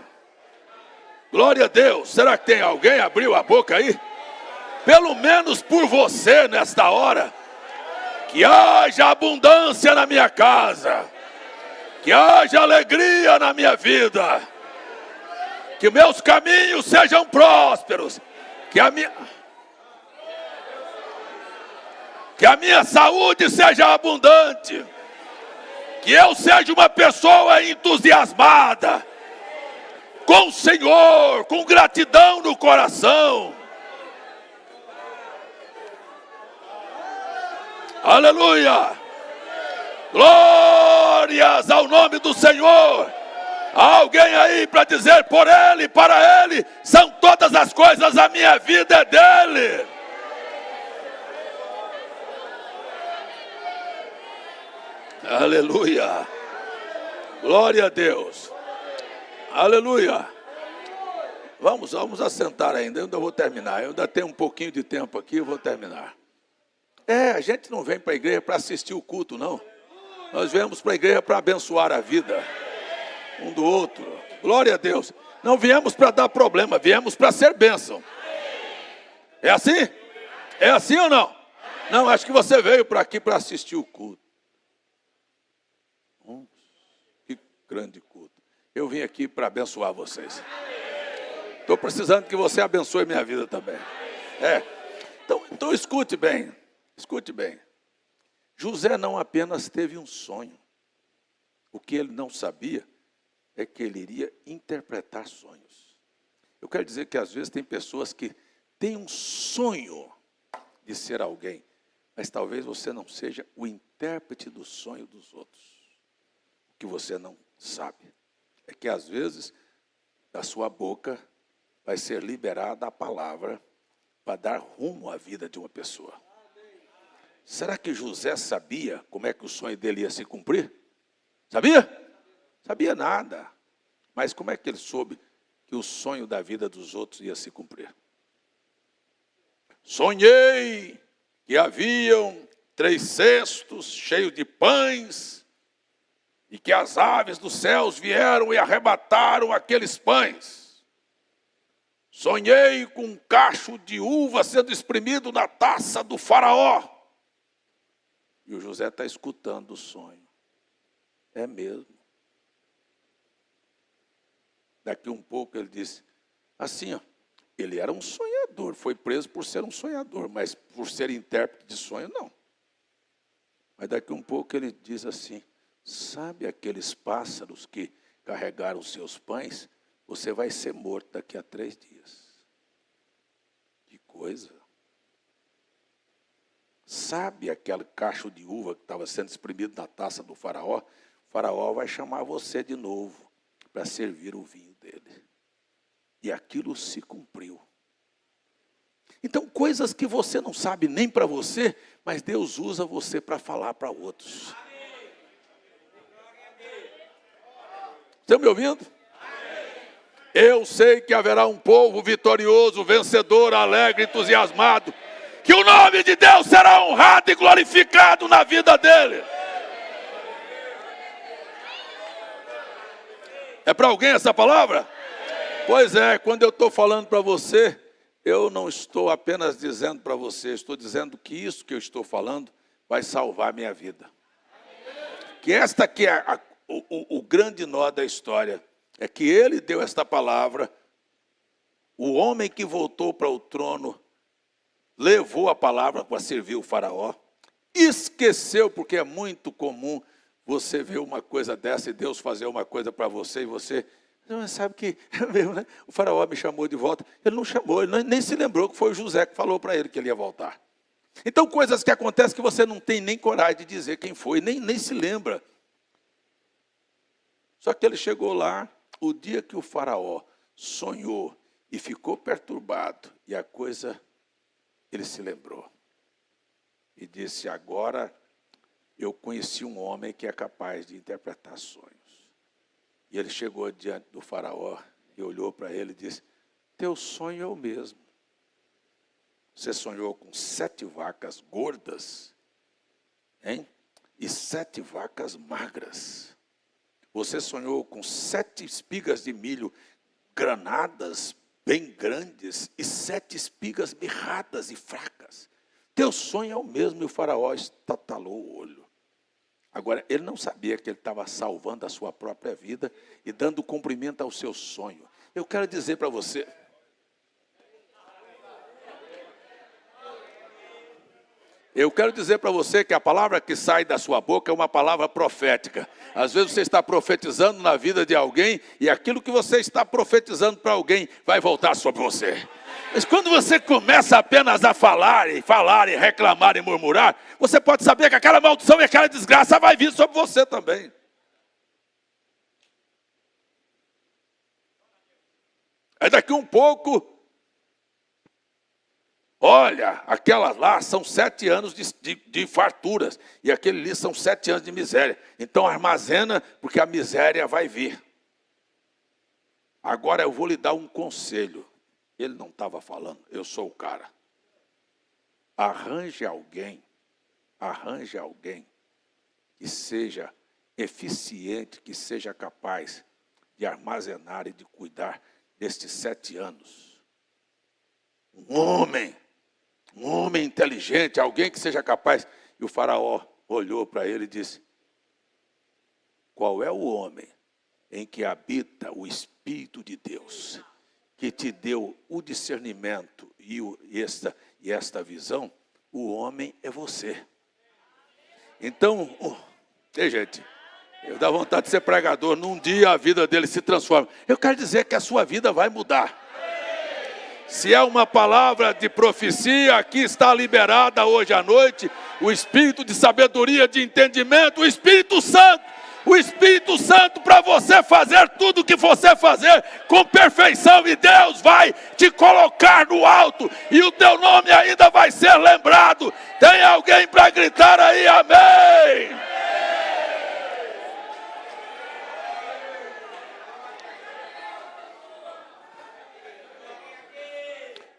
Glória a Deus. Será que tem alguém abriu a boca aí? Pelo menos por você nesta hora. Que haja abundância na minha casa. Que haja alegria na minha vida. Que meus caminhos sejam prósperos. Que a minha saúde seja abundante. Que eu seja uma pessoa entusiasmada. Com o Senhor, com gratidão no coração. Aleluia! Glórias ao nome do Senhor! Há alguém aí para dizer por Ele, para Ele, são todas as coisas, a minha vida é dEle. Aleluia! Glória a Deus! Aleluia! Vamos assentar ainda, eu ainda vou terminar, eu ainda tenho um pouquinho de tempo aqui, eu vou terminar. A gente não vem para a igreja para assistir o culto, não. Nós viemos para a igreja para abençoar a vida um do outro. Glória a Deus. Não viemos para dar problema, viemos para ser bênção. É assim? É assim ou não? Não, acho que você veio para aqui para assistir o culto. Que grande culto. Eu vim aqui para abençoar vocês. Estou precisando que você abençoe minha vida também. Então escute bem. Escute bem. José não apenas teve um sonho. O que ele não sabia é que ele iria interpretar sonhos. Eu quero dizer que às vezes tem pessoas que têm um sonho de ser alguém, mas talvez você não seja o intérprete do sonho dos outros. O que você não sabe é que às vezes da sua boca vai ser liberada a palavra para dar rumo à vida de uma pessoa. Será que José sabia como é que o sonho dele ia se cumprir? Sabia? Sabia nada. Mas como é que ele soube que o sonho da vida dos outros ia se cumprir? Sonhei que haviam 3 cestos cheios de pães e que as aves dos céus vieram e arrebataram aqueles pães. Sonhei com um cacho de uva sendo espremido na taça do faraó. E o José está escutando o sonho. É mesmo. Daqui um pouco ele disse, assim, ele era um sonhador, foi preso por ser um sonhador, mas por ser intérprete de sonho, não. Mas daqui um pouco ele diz assim, sabe aqueles pássaros que carregaram seus pães? Você vai ser morto daqui a 3 dias. Que coisa. Sabe aquele cacho de uva que estava sendo espremido na taça do faraó? O faraó vai chamar você de novo para servir o vinho dele. E aquilo se cumpriu. Então, coisas que você não sabe nem para você, mas Deus usa você para falar para outros. Estão me ouvindo? Eu sei que haverá um povo vitorioso, vencedor, alegre, entusiasmado, que o nome de Deus será honrado e glorificado na vida dele. É para alguém essa palavra? Pois é, quando eu estou falando para você, eu não estou apenas dizendo para você, estou dizendo que isso que eu estou falando vai salvar a minha vida. Que esta aqui é o grande nó da história, é que ele deu esta palavra, o homem que voltou para o trono, levou a palavra para servir o faraó, esqueceu, porque é muito comum você ver uma coisa dessa e Deus fazer uma coisa para você e você... Não, sabe que né? O faraó me chamou de volta. Ele não chamou, ele nem se lembrou que foi o José que falou para ele que ele ia voltar. Então, coisas que acontecem que você não tem nem coragem de dizer quem foi, nem se lembra. Só que ele chegou lá, o dia que o faraó sonhou e ficou perturbado, e a coisa, ele se lembrou. E disse, agora eu conheci um homem que é capaz de interpretar sonhos. E ele chegou diante do faraó e olhou para ele e disse, teu sonho é o mesmo. Você sonhou com 7 vacas gordas hein? E 7 vacas magras. Você sonhou com 7 espigas de milho granadas, bem grandes, e 7 espigas mirradas e fracas. Teu sonho é o mesmo, e o faraó estatalou o olho. Agora, ele não sabia que ele estava salvando a sua própria vida e dando cumprimento ao seu sonho. Eu quero dizer para você... que a palavra que sai da sua boca é uma palavra profética. Às vezes você está profetizando na vida de alguém e aquilo que você está profetizando para alguém vai voltar sobre você. Mas quando você começa apenas a falar, e reclamar e murmurar, você pode saber que aquela maldição e aquela desgraça vai vir sobre você também. Aí daqui um pouco... Olha, aquelas lá são 7 anos de farturas, e aquele ali são 7 anos de miséria. Então armazena, porque a miséria vai vir. Agora eu vou lhe dar um conselho. Ele não estava falando, eu sou o cara. Arranje alguém que seja eficiente, que seja capaz de armazenar e de cuidar destes 7 anos. Um homem inteligente, alguém que seja capaz. E o faraó olhou para ele e disse: qual é o homem em que habita o Espírito de Deus, que te deu o discernimento e esta visão? O homem é você. Então, gente, eu dá vontade de ser pregador, num dia a vida dele se transforma. Eu quero dizer que a sua vida vai mudar. Se é uma palavra de profecia, aqui está liberada hoje à noite o espírito de sabedoria, de entendimento, o Espírito Santo para você fazer tudo o que você fazer com perfeição, e Deus vai te colocar no alto, e o teu nome ainda vai ser lembrado. Tem alguém para gritar aí, amém?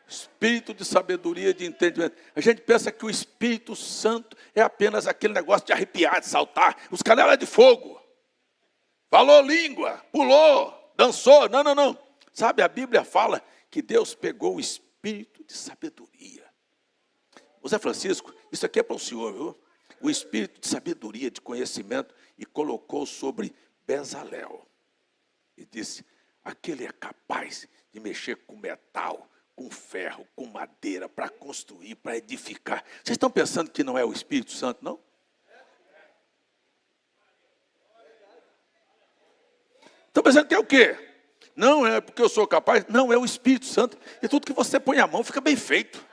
Espírito de sabedoria e de entendimento. A gente pensa que o Espírito Santo é apenas aquele negócio de arrepiar, de saltar. Os canelas de fogo. Falou língua, pulou, dançou. Não. Sabe, a Bíblia fala que Deus pegou o Espírito de sabedoria. José Francisco, isso aqui é para o senhor, viu? O Espírito de sabedoria, de conhecimento, e colocou sobre Bezalel. E disse: aquele é capaz de mexer com metal, com ferro, com madeira, para construir, para edificar. Vocês estão pensando que não é o Espírito Santo, não? Estão pensando que é o quê? Não é porque eu sou capaz, não, é o Espírito Santo. E tudo que você põe a mão fica bem feito.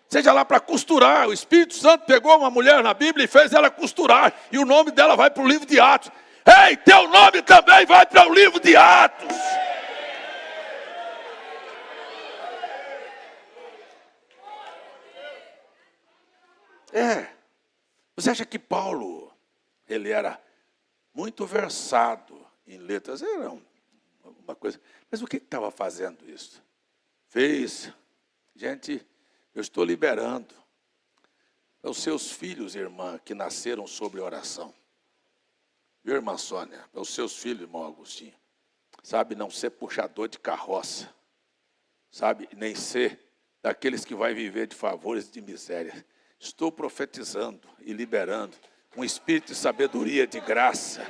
Seja lá para costurar. O Espírito Santo pegou uma mulher na Bíblia e fez ela costurar. E o nome dela vai para o livro de Atos. Ei, teu nome também vai para o livro de Atos. Você acha que Paulo, ele era muito versado em letras? Era uma coisa. Mas o que estava fazendo isso? Gente, eu estou liberando os seus filhos, irmã, que nasceram sobre oração. Viu, irmã Sônia? Os seus filhos, irmão Agostinho. Sabe, não ser puxador de carroça. Sabe, nem ser daqueles que vai viver de favores e de miséria. Estou profetizando e liberando um espírito de sabedoria, de graça,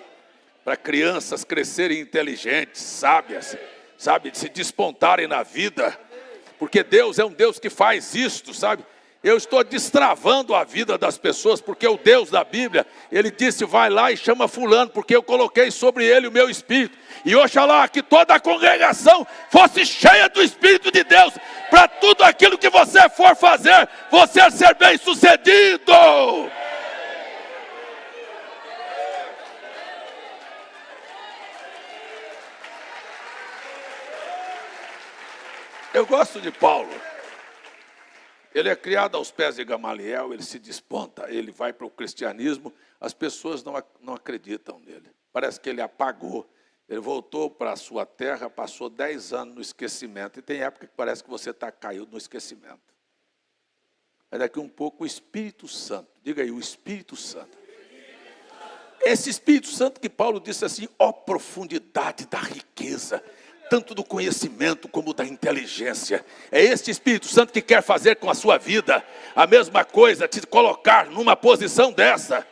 para crianças crescerem inteligentes, sábias, sabe, de se despontarem na vida, porque Deus é um Deus que faz isto, sabe? Eu estou destravando a vida das pessoas, porque o Deus da Bíblia, ele disse: vai lá e chama fulano, porque eu coloquei sobre ele o meu Espírito. E oxalá que toda a congregação fosse cheia do Espírito de Deus, para tudo aquilo que você for fazer, você ser bem sucedido. Eu gosto de Paulo. Ele é criado aos pés de Gamaliel, ele se desponta, ele vai para o cristianismo, as pessoas não acreditam nele. Parece que ele apagou, ele voltou para a sua terra, passou 10 anos no esquecimento. E tem época que parece que você caiu no esquecimento. mas daqui um pouco o Espírito Santo. Diga aí, o Espírito Santo. Esse Espírito Santo que Paulo disse assim, ó profundidade da riqueza, tanto do conhecimento como da inteligência. É este Espírito Santo que quer fazer com a sua vida a mesma coisa, te colocar numa posição dessa.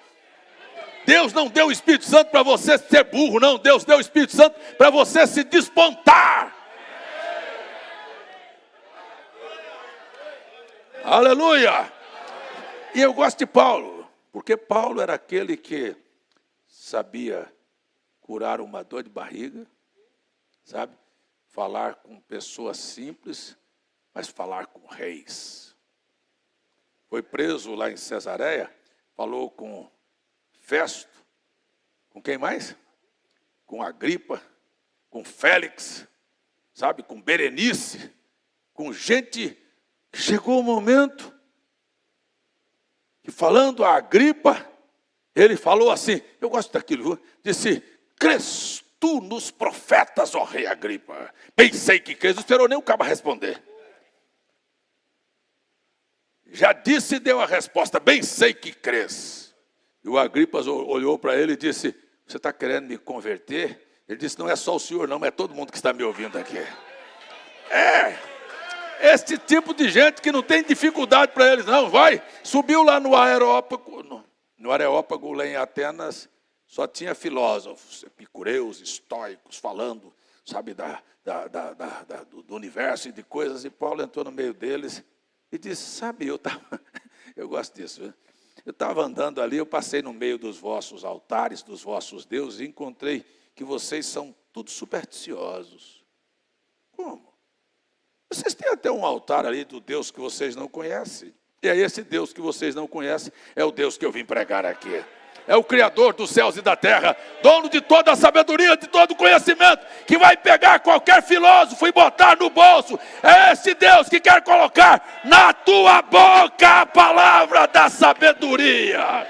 Deus não deu o Espírito Santo para você ser burro, não. Deus deu o Espírito Santo para você se despontar. Aleluia! E eu gosto de Paulo, porque Paulo era aquele que sabia curar uma dor de barriga, sabe? Falar com pessoas simples, mas falar com reis. Foi preso lá em Cesareia, falou com Festo, com quem mais? Com Agripa, com Félix, sabe? Com Berenice, com gente. Chegou o momento que, falando a Agripa, ele falou assim, eu gosto daquilo, viu? Disse, crês tu nos profetas, ó rei Agripa? Pensei que crês, não esperou nem o cabo responder. Já disse e deu a resposta, bem sei que crês. E o Agripa olhou para ele e disse, você está querendo me converter? Ele disse, não é só o senhor não, é todo mundo que está me ouvindo aqui. Este tipo de gente que não tem dificuldade para eles, não, vai. Subiu lá no Areópago, lá em Atenas, só tinha filósofos, epicureus, estoicos, falando, sabe, do universo e de coisas. E Paulo entrou no meio deles e disse, sabe, eu gosto disso, viu? Eu estava andando ali, eu passei no meio dos vossos altares, dos vossos deuses, e encontrei que vocês são tudo supersticiosos. Como? Vocês têm até um altar ali do Deus que vocês não conhecem. E aí esse Deus que vocês não conhecem é o Deus que eu vim pregar aqui. É o Criador dos céus e da terra, dono de toda a sabedoria, de todo o conhecimento, que vai pegar qualquer filósofo e botar no bolso. É esse Deus que quer colocar na tua boca a palavra da sabedoria.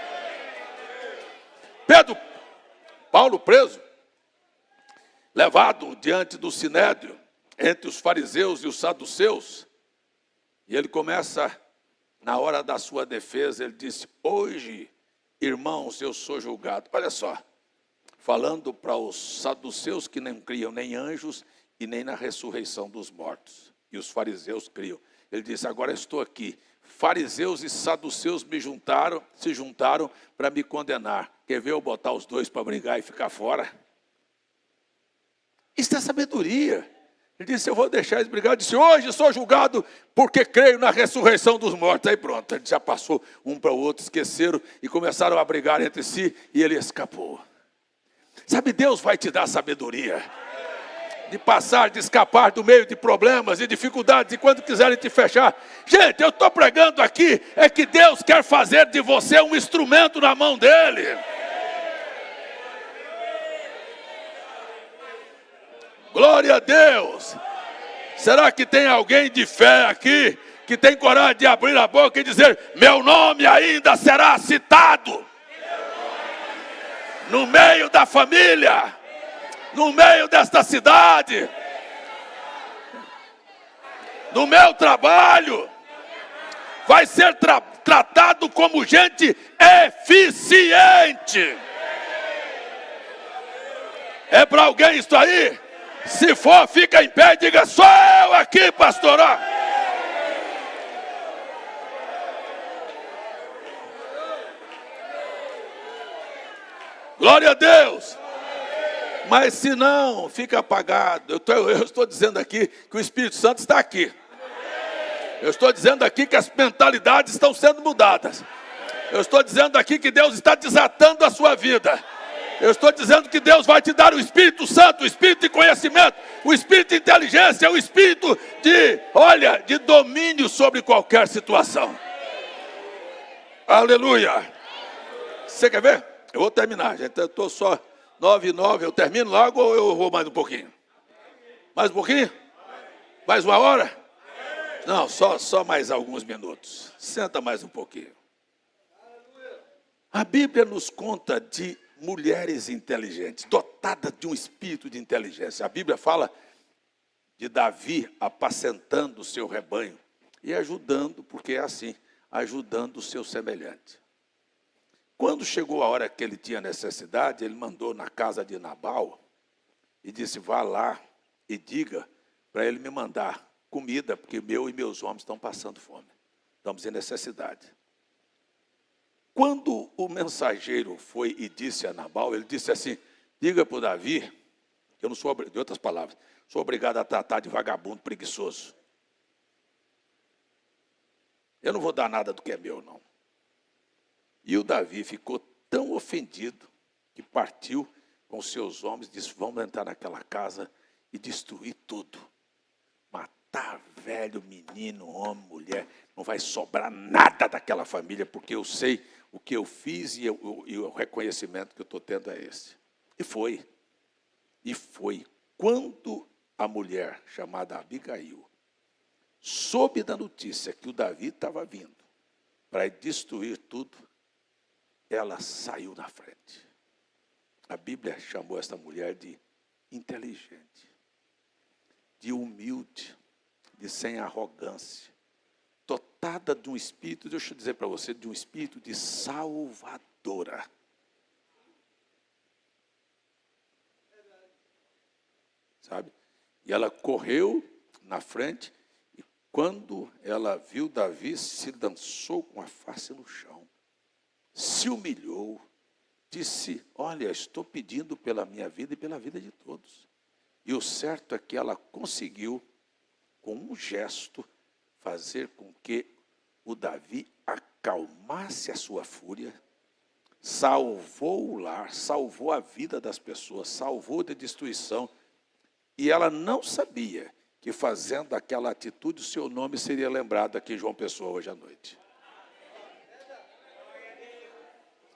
Paulo preso, levado diante do sinédrio, entre os fariseus e os saduceus, e ele começa, na hora da sua defesa, ele disse, hoje, irmãos, eu sou julgado. Olha só, falando para os saduceus que não criam nem anjos e nem na ressurreição dos mortos. E os fariseus criam. Ele disse, agora estou aqui. Fariseus e saduceus se juntaram para me condenar. Quer ver eu botar os dois para brigar e ficar fora? Isso é sabedoria. Ele disse, eu vou deixar eles brigar. Ele disse, hoje sou julgado porque creio na ressurreição dos mortos. Aí pronto, ele já passou um para o outro, esqueceram e começaram a brigar entre si e ele escapou. Sabe, Deus vai te dar sabedoria de escapar do meio de problemas e dificuldades, e quando quiserem te fechar. Gente, eu estou pregando aqui, é que Deus quer fazer de você um instrumento na mão dele. Glória a Deus. Será que tem alguém de fé aqui que tem coragem de abrir a boca e dizer, meu nome ainda será citado no meio da família, no meio desta cidade, no meu trabalho, vai ser tratado como gente eficiente? É para alguém isso aí? Se for, fica em pé e diga, sou eu aqui, pastor. Glória a Deus. Mas se não, fica apagado. Eu estou dizendo aqui que o Espírito Santo está aqui. Eu estou dizendo aqui que as mentalidades estão sendo mudadas. Eu estou dizendo aqui que Deus está desatando a sua vida. Eu estou dizendo que Deus vai te dar o Espírito Santo, o Espírito de conhecimento, o Espírito de inteligência, o Espírito de domínio sobre qualquer situação. Aleluia. Você quer ver? Eu vou terminar, gente. Eu estou só 9:09. Eu termino logo ou eu vou mais um pouquinho? Mais um pouquinho? Mais uma hora? Não, só mais alguns minutos. Senta mais um pouquinho. A Bíblia nos conta de mulheres inteligentes, dotadas de um espírito de inteligência. A Bíblia fala de Davi apacentando o seu rebanho e ajudando, porque é assim, ajudando o seu semelhante. Quando chegou a hora que ele tinha necessidade, ele mandou na casa de Nabal e disse, vá lá e diga para ele me mandar comida, porque eu e meus homens estão passando fome, estamos em necessidade. Quando o mensageiro foi e disse a Nabal, ele disse assim, diga para o Davi, que eu não sou, de outras palavras, sou obrigado a tratar de vagabundo preguiçoso. Eu não vou dar nada do que é meu, não. E o Davi ficou tão ofendido que partiu com seus homens, disse, vamos entrar naquela casa e destruir tudo. Matar velho, menino, homem, mulher, não vai sobrar nada daquela família, porque eu sei o que eu fiz e o reconhecimento que eu estou tendo é esse. E foi. E foi. Quando a mulher chamada Abigail soube da notícia que o Davi estava vindo para destruir tudo, ela saiu na frente. A Bíblia chamou essa mulher de inteligente, de humilde, de sem arrogância, dotada de um espírito, deixa eu dizer para você, de um espírito de salvadora. Sabe? E ela correu na frente, e quando ela viu Davi, se lançou com a face no chão, se humilhou, disse, olha, estou pedindo pela minha vida e pela vida de todos. E o certo é que ela conseguiu, com um gesto, fazer com que o Davi acalmasse a sua fúria, salvou o lar, salvou a vida das pessoas, salvou da destruição. E ela não sabia que fazendo aquela atitude, o seu nome seria lembrado aqui em João Pessoa hoje à noite.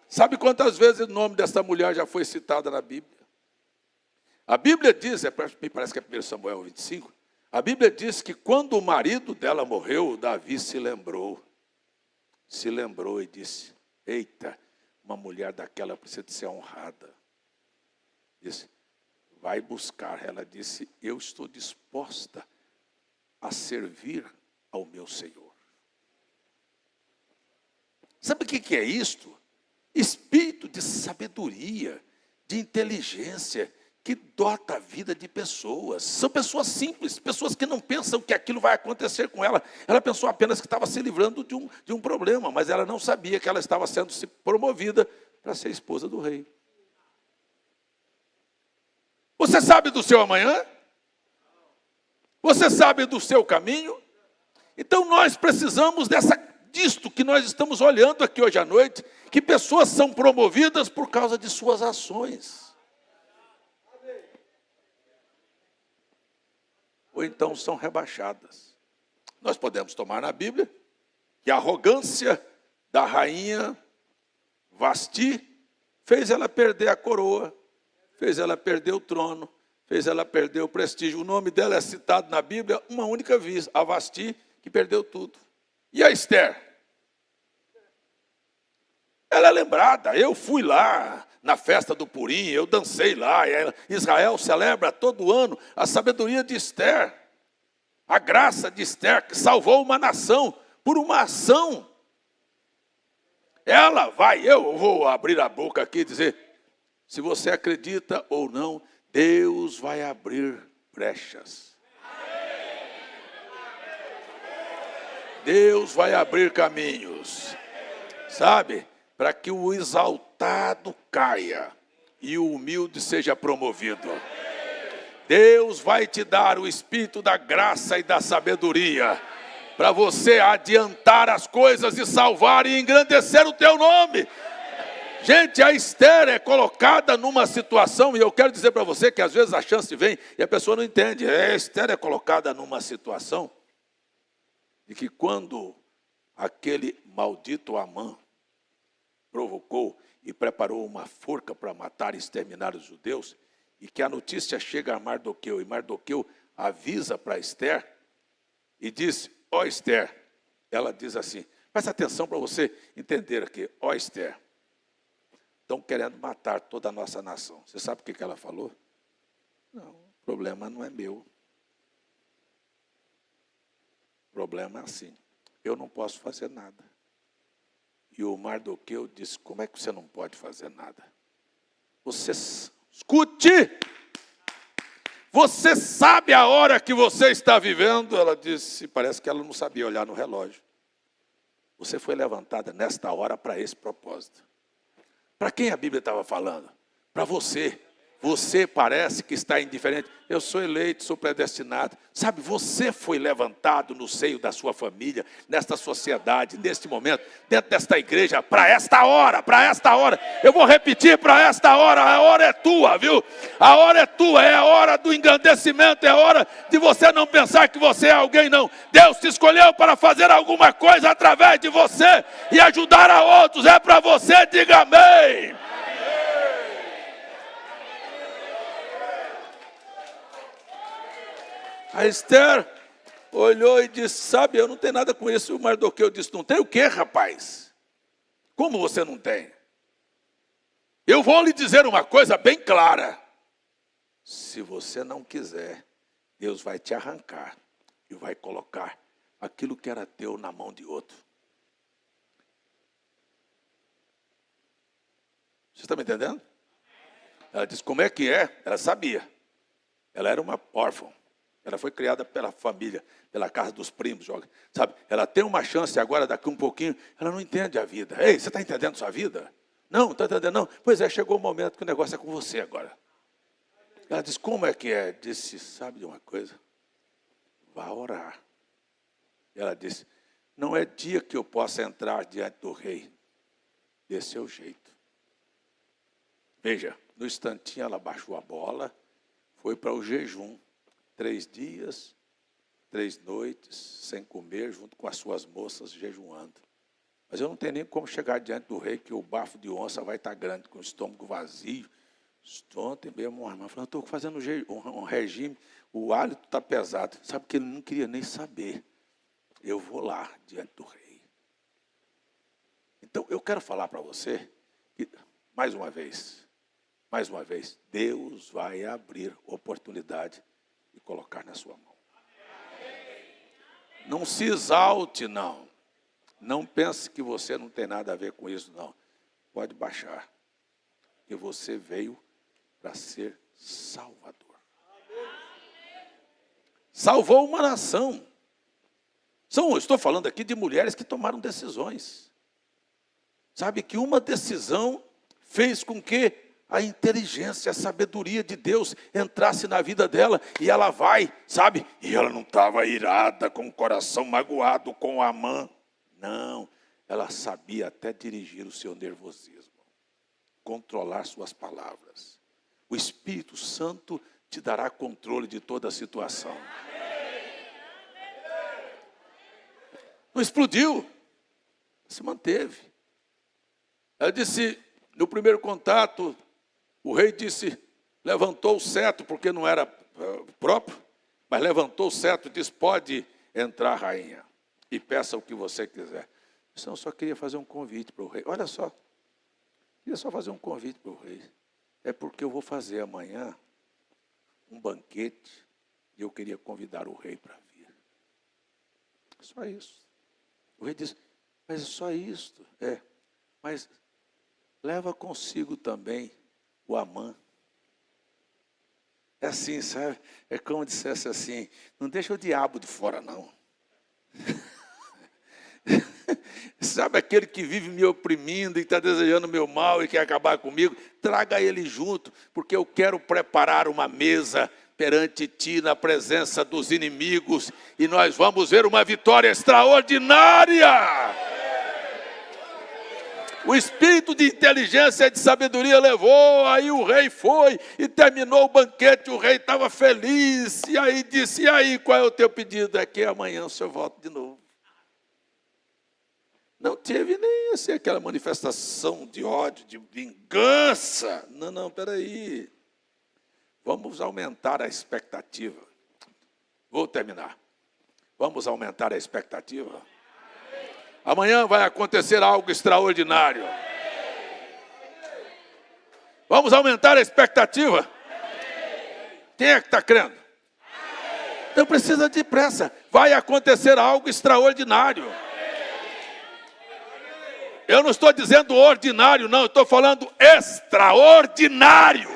Sabe quantas vezes o nome dessa mulher já foi citado na Bíblia? A Bíblia diz, me parece que é 1 Samuel 25, a Bíblia diz que quando o marido dela morreu, Davi se lembrou e disse, eita, uma mulher daquela precisa de ser honrada. Disse, vai buscar. Ela disse, eu estou disposta a servir ao meu Senhor. Sabe o que é isto? Espírito de sabedoria, de inteligência, que dota a vida de pessoas. São pessoas simples, pessoas que não pensam que aquilo vai acontecer com ela. Ela pensou apenas que estava se livrando de um problema, mas ela não sabia que ela estava sendo promovida para ser esposa do rei. Você sabe do seu amanhã? Você sabe do seu caminho? Então nós precisamos disto que nós estamos olhando aqui hoje à noite, que pessoas são promovidas por causa de suas ações. Ou então são rebaixadas. Nós podemos tomar na Bíblia que a arrogância da rainha Vasti fez ela perder a coroa, fez ela perder o trono, fez ela perder o prestígio. O nome dela é citado na Bíblia uma única vez, a Vasti, que perdeu tudo. E a Esther? Ela é lembrada, eu fui lá na festa do Purim, eu dancei lá. Israel celebra todo ano a sabedoria de Esther, a graça de Esther, que salvou uma nação por uma ação. Ela vai, eu vou abrir a boca aqui e dizer, se você acredita ou não, Deus vai abrir brechas. Deus vai abrir caminhos, sabe? Para que o exaltado caia e o humilde seja promovido. Deus vai te dar o espírito da graça e da sabedoria, para você adiantar as coisas e salvar e engrandecer o teu nome. Gente, a Esther é colocada numa situação, e eu quero dizer para você que às vezes a chance vem e a pessoa não entende. A Esther é colocada numa situação de que quando aquele maldito Amã provocou e preparou uma forca para matar e exterminar os judeus, e que a notícia chega a Mardoqueu, e Mardoqueu avisa para Esther e diz, ó Esther, ela diz assim, presta atenção para você entender aqui, ó Esther, estão querendo matar toda a nossa nação. Você sabe o que ela falou? Não, o problema não é meu. O problema é assim, eu não posso fazer nada. E o Mardoqueu disse, como é que você não pode fazer nada? Escute! Você sabe a hora que você está vivendo? Ela disse, parece que ela não sabia olhar no relógio. Você foi levantada nesta hora para esse propósito. Para quem a Bíblia estava falando? Para você. Você parece que está indiferente. Eu sou eleito, sou predestinado. Sabe, você foi levantado no seio da sua família, nesta sociedade, neste momento, dentro desta igreja, para esta hora, para esta hora. Eu vou repetir, para esta hora, a hora é tua, viu? A hora é tua, é a hora do engrandecimento, é a hora de você não pensar que você é alguém, não. Deus te escolheu para fazer alguma coisa através de você e ajudar a outros. É para você, diga amém. A Esther olhou e disse, sabe, eu não tenho nada com isso. O Mardoqueu disse, não tem o quê, rapaz? Como você não tem? Eu vou lhe dizer uma coisa bem clara. Se você não quiser, Deus vai te arrancar e vai colocar aquilo que era teu na mão de outro. Você está me entendendo? Ela disse, como é que é? Ela sabia. Ela era uma órfã. Ela foi criada pela família, pela casa dos primos, sabe? Ela tem uma chance agora, daqui um pouquinho, ela não entende a vida. Ei, você está entendendo sua vida? Não está entendendo, não? Pois é, chegou o momento que o negócio é com você agora. Ela disse, como é que é? Disse, sabe de uma coisa? Vá orar. Ela disse, não é dia que eu possa entrar diante do rei. Desse é o jeito. Veja, no instantinho ela baixou a bola, foi para o jejum. 3 dias, 3 noites, sem comer, junto com as suas moças, jejuando. Mas eu não tenho nem como chegar diante do rei, que o bafo de onça vai estar grande, com o estômago vazio. Ontem mesmo, uma irmã falou, estou fazendo um regime, o hálito está pesado. Sabe que ele não queria nem saber. Eu vou lá, diante do rei. Então, eu quero falar para você, que, mais uma vez, Deus vai abrir oportunidade e colocar na sua mão. Não se exalte, não. Não pense que você não tem nada a ver com isso, não. Pode baixar. Porque você veio para ser salvador. Salvou uma nação. Estou falando aqui de mulheres que tomaram decisões. Sabe que uma decisão fez com que a inteligência, a sabedoria de Deus entrasse na vida dela e ela vai, sabe? E ela não estava irada, com o coração magoado com Amã. Não, ela sabia até dirigir o seu nervosismo, controlar suas palavras. O Espírito Santo te dará controle de toda a situação. Não explodiu, se manteve. Ela disse, no primeiro contato, o rei disse, levantou o cetro, porque não era próprio, mas levantou o cetro e disse, pode entrar, rainha, e peça o que você quiser. Eu só queria fazer um convite para o rei. Olha só, queria só fazer um convite para o rei. É porque eu vou fazer amanhã um banquete e eu queria convidar o rei para vir. Só isso. O rei disse, mas é só isso? É, mas leva consigo também o Amã. É assim, sabe? É como dissesse assim, não deixa o diabo de fora, não. Sabe aquele que vive me oprimindo e está desejando meu mal e quer acabar comigo? Traga ele junto, porque eu quero preparar uma mesa perante ti na presença dos inimigos e nós vamos ver uma vitória extraordinária. O espírito de inteligência e de sabedoria levou, aí o rei foi e terminou o banquete, o rei estava feliz, e aí disse, e aí, qual é o teu pedido? É que amanhã o senhor volte de novo. Não teve nem assim, aquela manifestação de ódio, de vingança. Não, peraí. Vamos aumentar a expectativa. Vou terminar. Vamos aumentar a expectativa. Amanhã vai acontecer algo extraordinário. Vamos aumentar a expectativa. Quem é que está crendo? Não precisa de pressa. Vai acontecer algo extraordinário. Eu não estou dizendo ordinário, não. Eu estou falando extraordinário.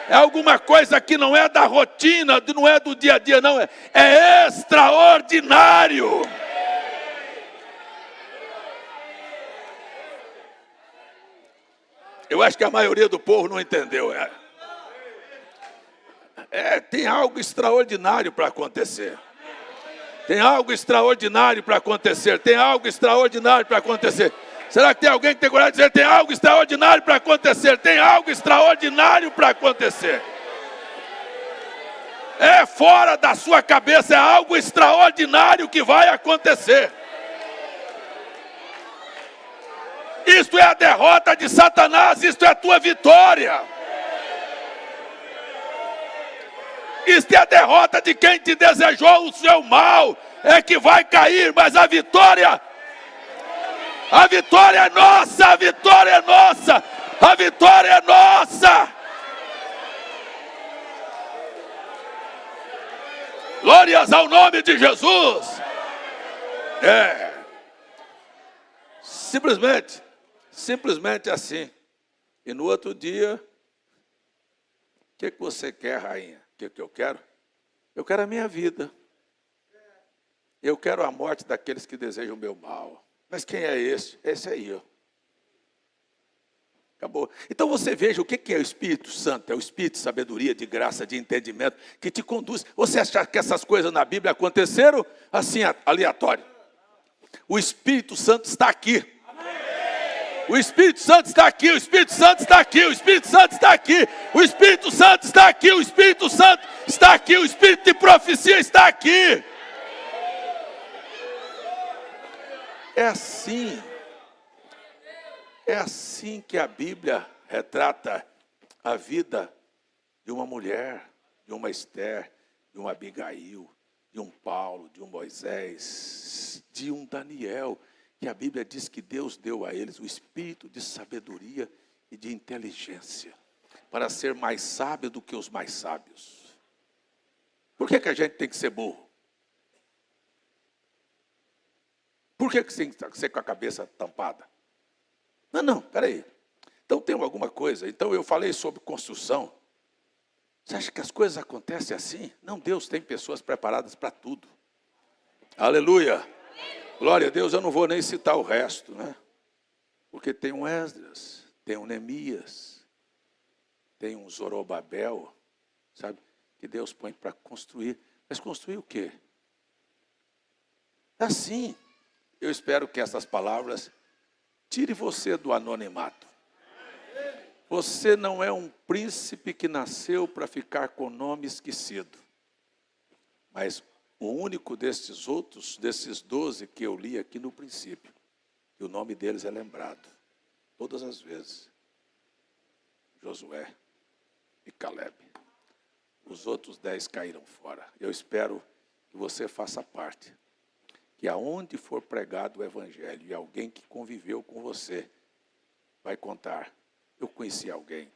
É alguma coisa que não é da rotina, não é do dia a dia, não. É extraordinário. Eu acho que a maioria do povo não entendeu. Tem algo extraordinário para acontecer. Tem algo extraordinário para acontecer. Tem algo extraordinário para acontecer. Será que tem alguém que tem coragem de dizer: tem algo extraordinário para acontecer? Tem algo extraordinário para acontecer. É fora da sua cabeça, é algo extraordinário que vai acontecer. Isto é a derrota de Satanás, isto é a tua vitória. Isto é a derrota de quem te desejou o seu mal, é que vai cair, mas a vitória é nossa, a vitória é nossa, a vitória é nossa. Glórias ao nome de Jesus. Simplesmente assim. E no outro dia, o que você quer, rainha? O que eu quero? Eu quero a minha vida. Eu quero a morte daqueles que desejam o meu mal. Mas quem é esse? Esse aí, ó. Acabou. Então você veja o que é o Espírito Santo. É o Espírito de sabedoria, de graça, de entendimento, que te conduz. Você acha que essas coisas na Bíblia aconteceram assim, aleatório? O Espírito Santo está aqui. O Espírito Santo está aqui, o Espírito Santo está aqui, o Espírito Santo está aqui, o Espírito Santo está aqui, o Espírito Santo está aqui, o Espírito de profecia está aqui. É assim que a Bíblia retrata a vida de uma mulher, de uma Esther, de um Abigail, de um Paulo, de um Moisés, de um Daniel, que a Bíblia diz que Deus deu a eles o espírito de sabedoria e de inteligência, para ser mais sábio do que os mais sábios. Por que a gente tem que ser burro? Por que tem que ser com a cabeça tampada? Não, peraí. Então tem alguma coisa. Então eu falei sobre construção. Você acha que as coisas acontecem assim? Não, Deus tem pessoas preparadas para tudo. Aleluia. Glória a Deus, eu não vou nem citar o resto, né? Porque tem um Esdras, tem um Neemias, tem um Zorobabel, sabe? Que Deus põe para construir. Mas construir o quê? Assim, eu espero que essas palavras tire você do anonimato. Você não é um príncipe que nasceu para ficar com nome esquecido. Mas o único desses 12 que eu li aqui no princípio, e o nome deles é lembrado, todas as vezes. Josué e Caleb. Os outros 10 caíram fora. Eu espero que você faça parte. Que aonde for pregado o Evangelho, e alguém que conviveu com você, vai contar. Eu conheci alguém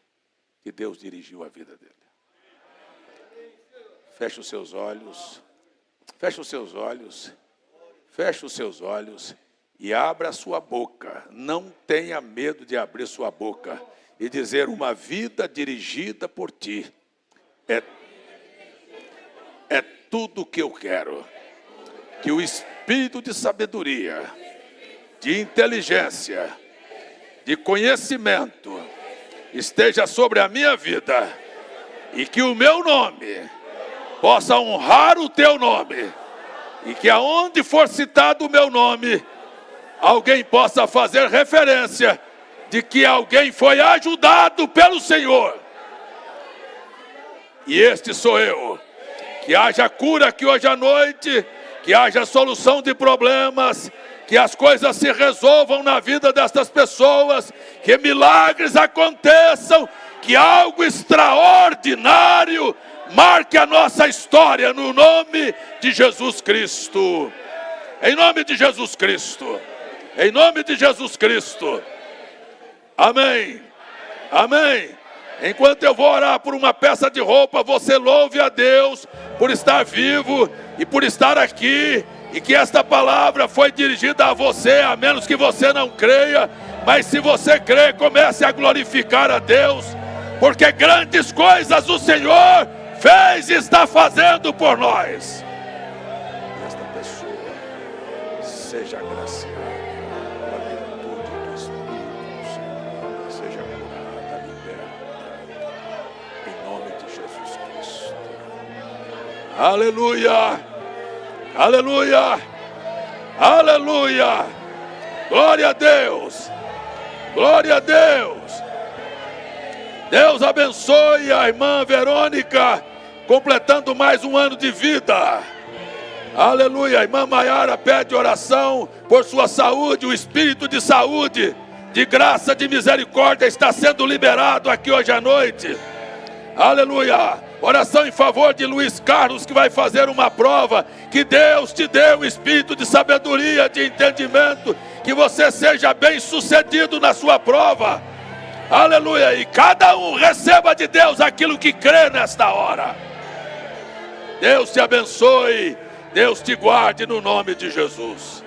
que Deus dirigiu a vida dele. Feche os seus olhos. Feche os seus olhos, feche os seus olhos e abra a sua boca. Não tenha medo de abrir sua boca e dizer: uma vida dirigida por ti é tudo o que eu quero. Que o espírito de sabedoria, de inteligência, de conhecimento esteja sobre a minha vida e que o meu nome possa honrar o teu nome, e que aonde for citado o meu nome, alguém possa fazer referência de que alguém foi ajudado pelo Senhor. E este sou eu. Que haja cura aqui hoje à noite, que haja solução de problemas, que as coisas se resolvam na vida destas pessoas, que milagres aconteçam, que algo extraordinário marque a nossa história no nome de Jesus Cristo. Em nome de Jesus Cristo. Em nome de Jesus Cristo. Amém. Amém. Enquanto eu vou orar por uma peça de roupa, você louve a Deus por estar vivo e por estar aqui E que esta palavra foi dirigida a você, a menos que você não creia. Mas se você crê, comece a glorificar a Deus, porque grandes coisas o Senhor fez e está fazendo por nós. Esta pessoa seja agraciada pela virtude do Espírito, Senhor. Seja curada, liberta, em nome de Jesus Cristo. Aleluia, aleluia, aleluia. Glória a Deus, glória a Deus. Deus abençoe a irmã Verônica, completando mais um ano de vida. Aleluia. A irmã Maiara pede oração por sua saúde. O espírito de saúde, de graça, de misericórdia está sendo liberado aqui hoje à noite. Aleluia. Oração em favor de Luiz Carlos, que vai fazer uma prova. Que Deus te dê um espírito de sabedoria, de entendimento, que você seja bem sucedido na sua prova. Aleluia. E cada um receba de Deus aquilo que crê nesta hora. Deus te abençoe, Deus te guarde no nome de Jesus.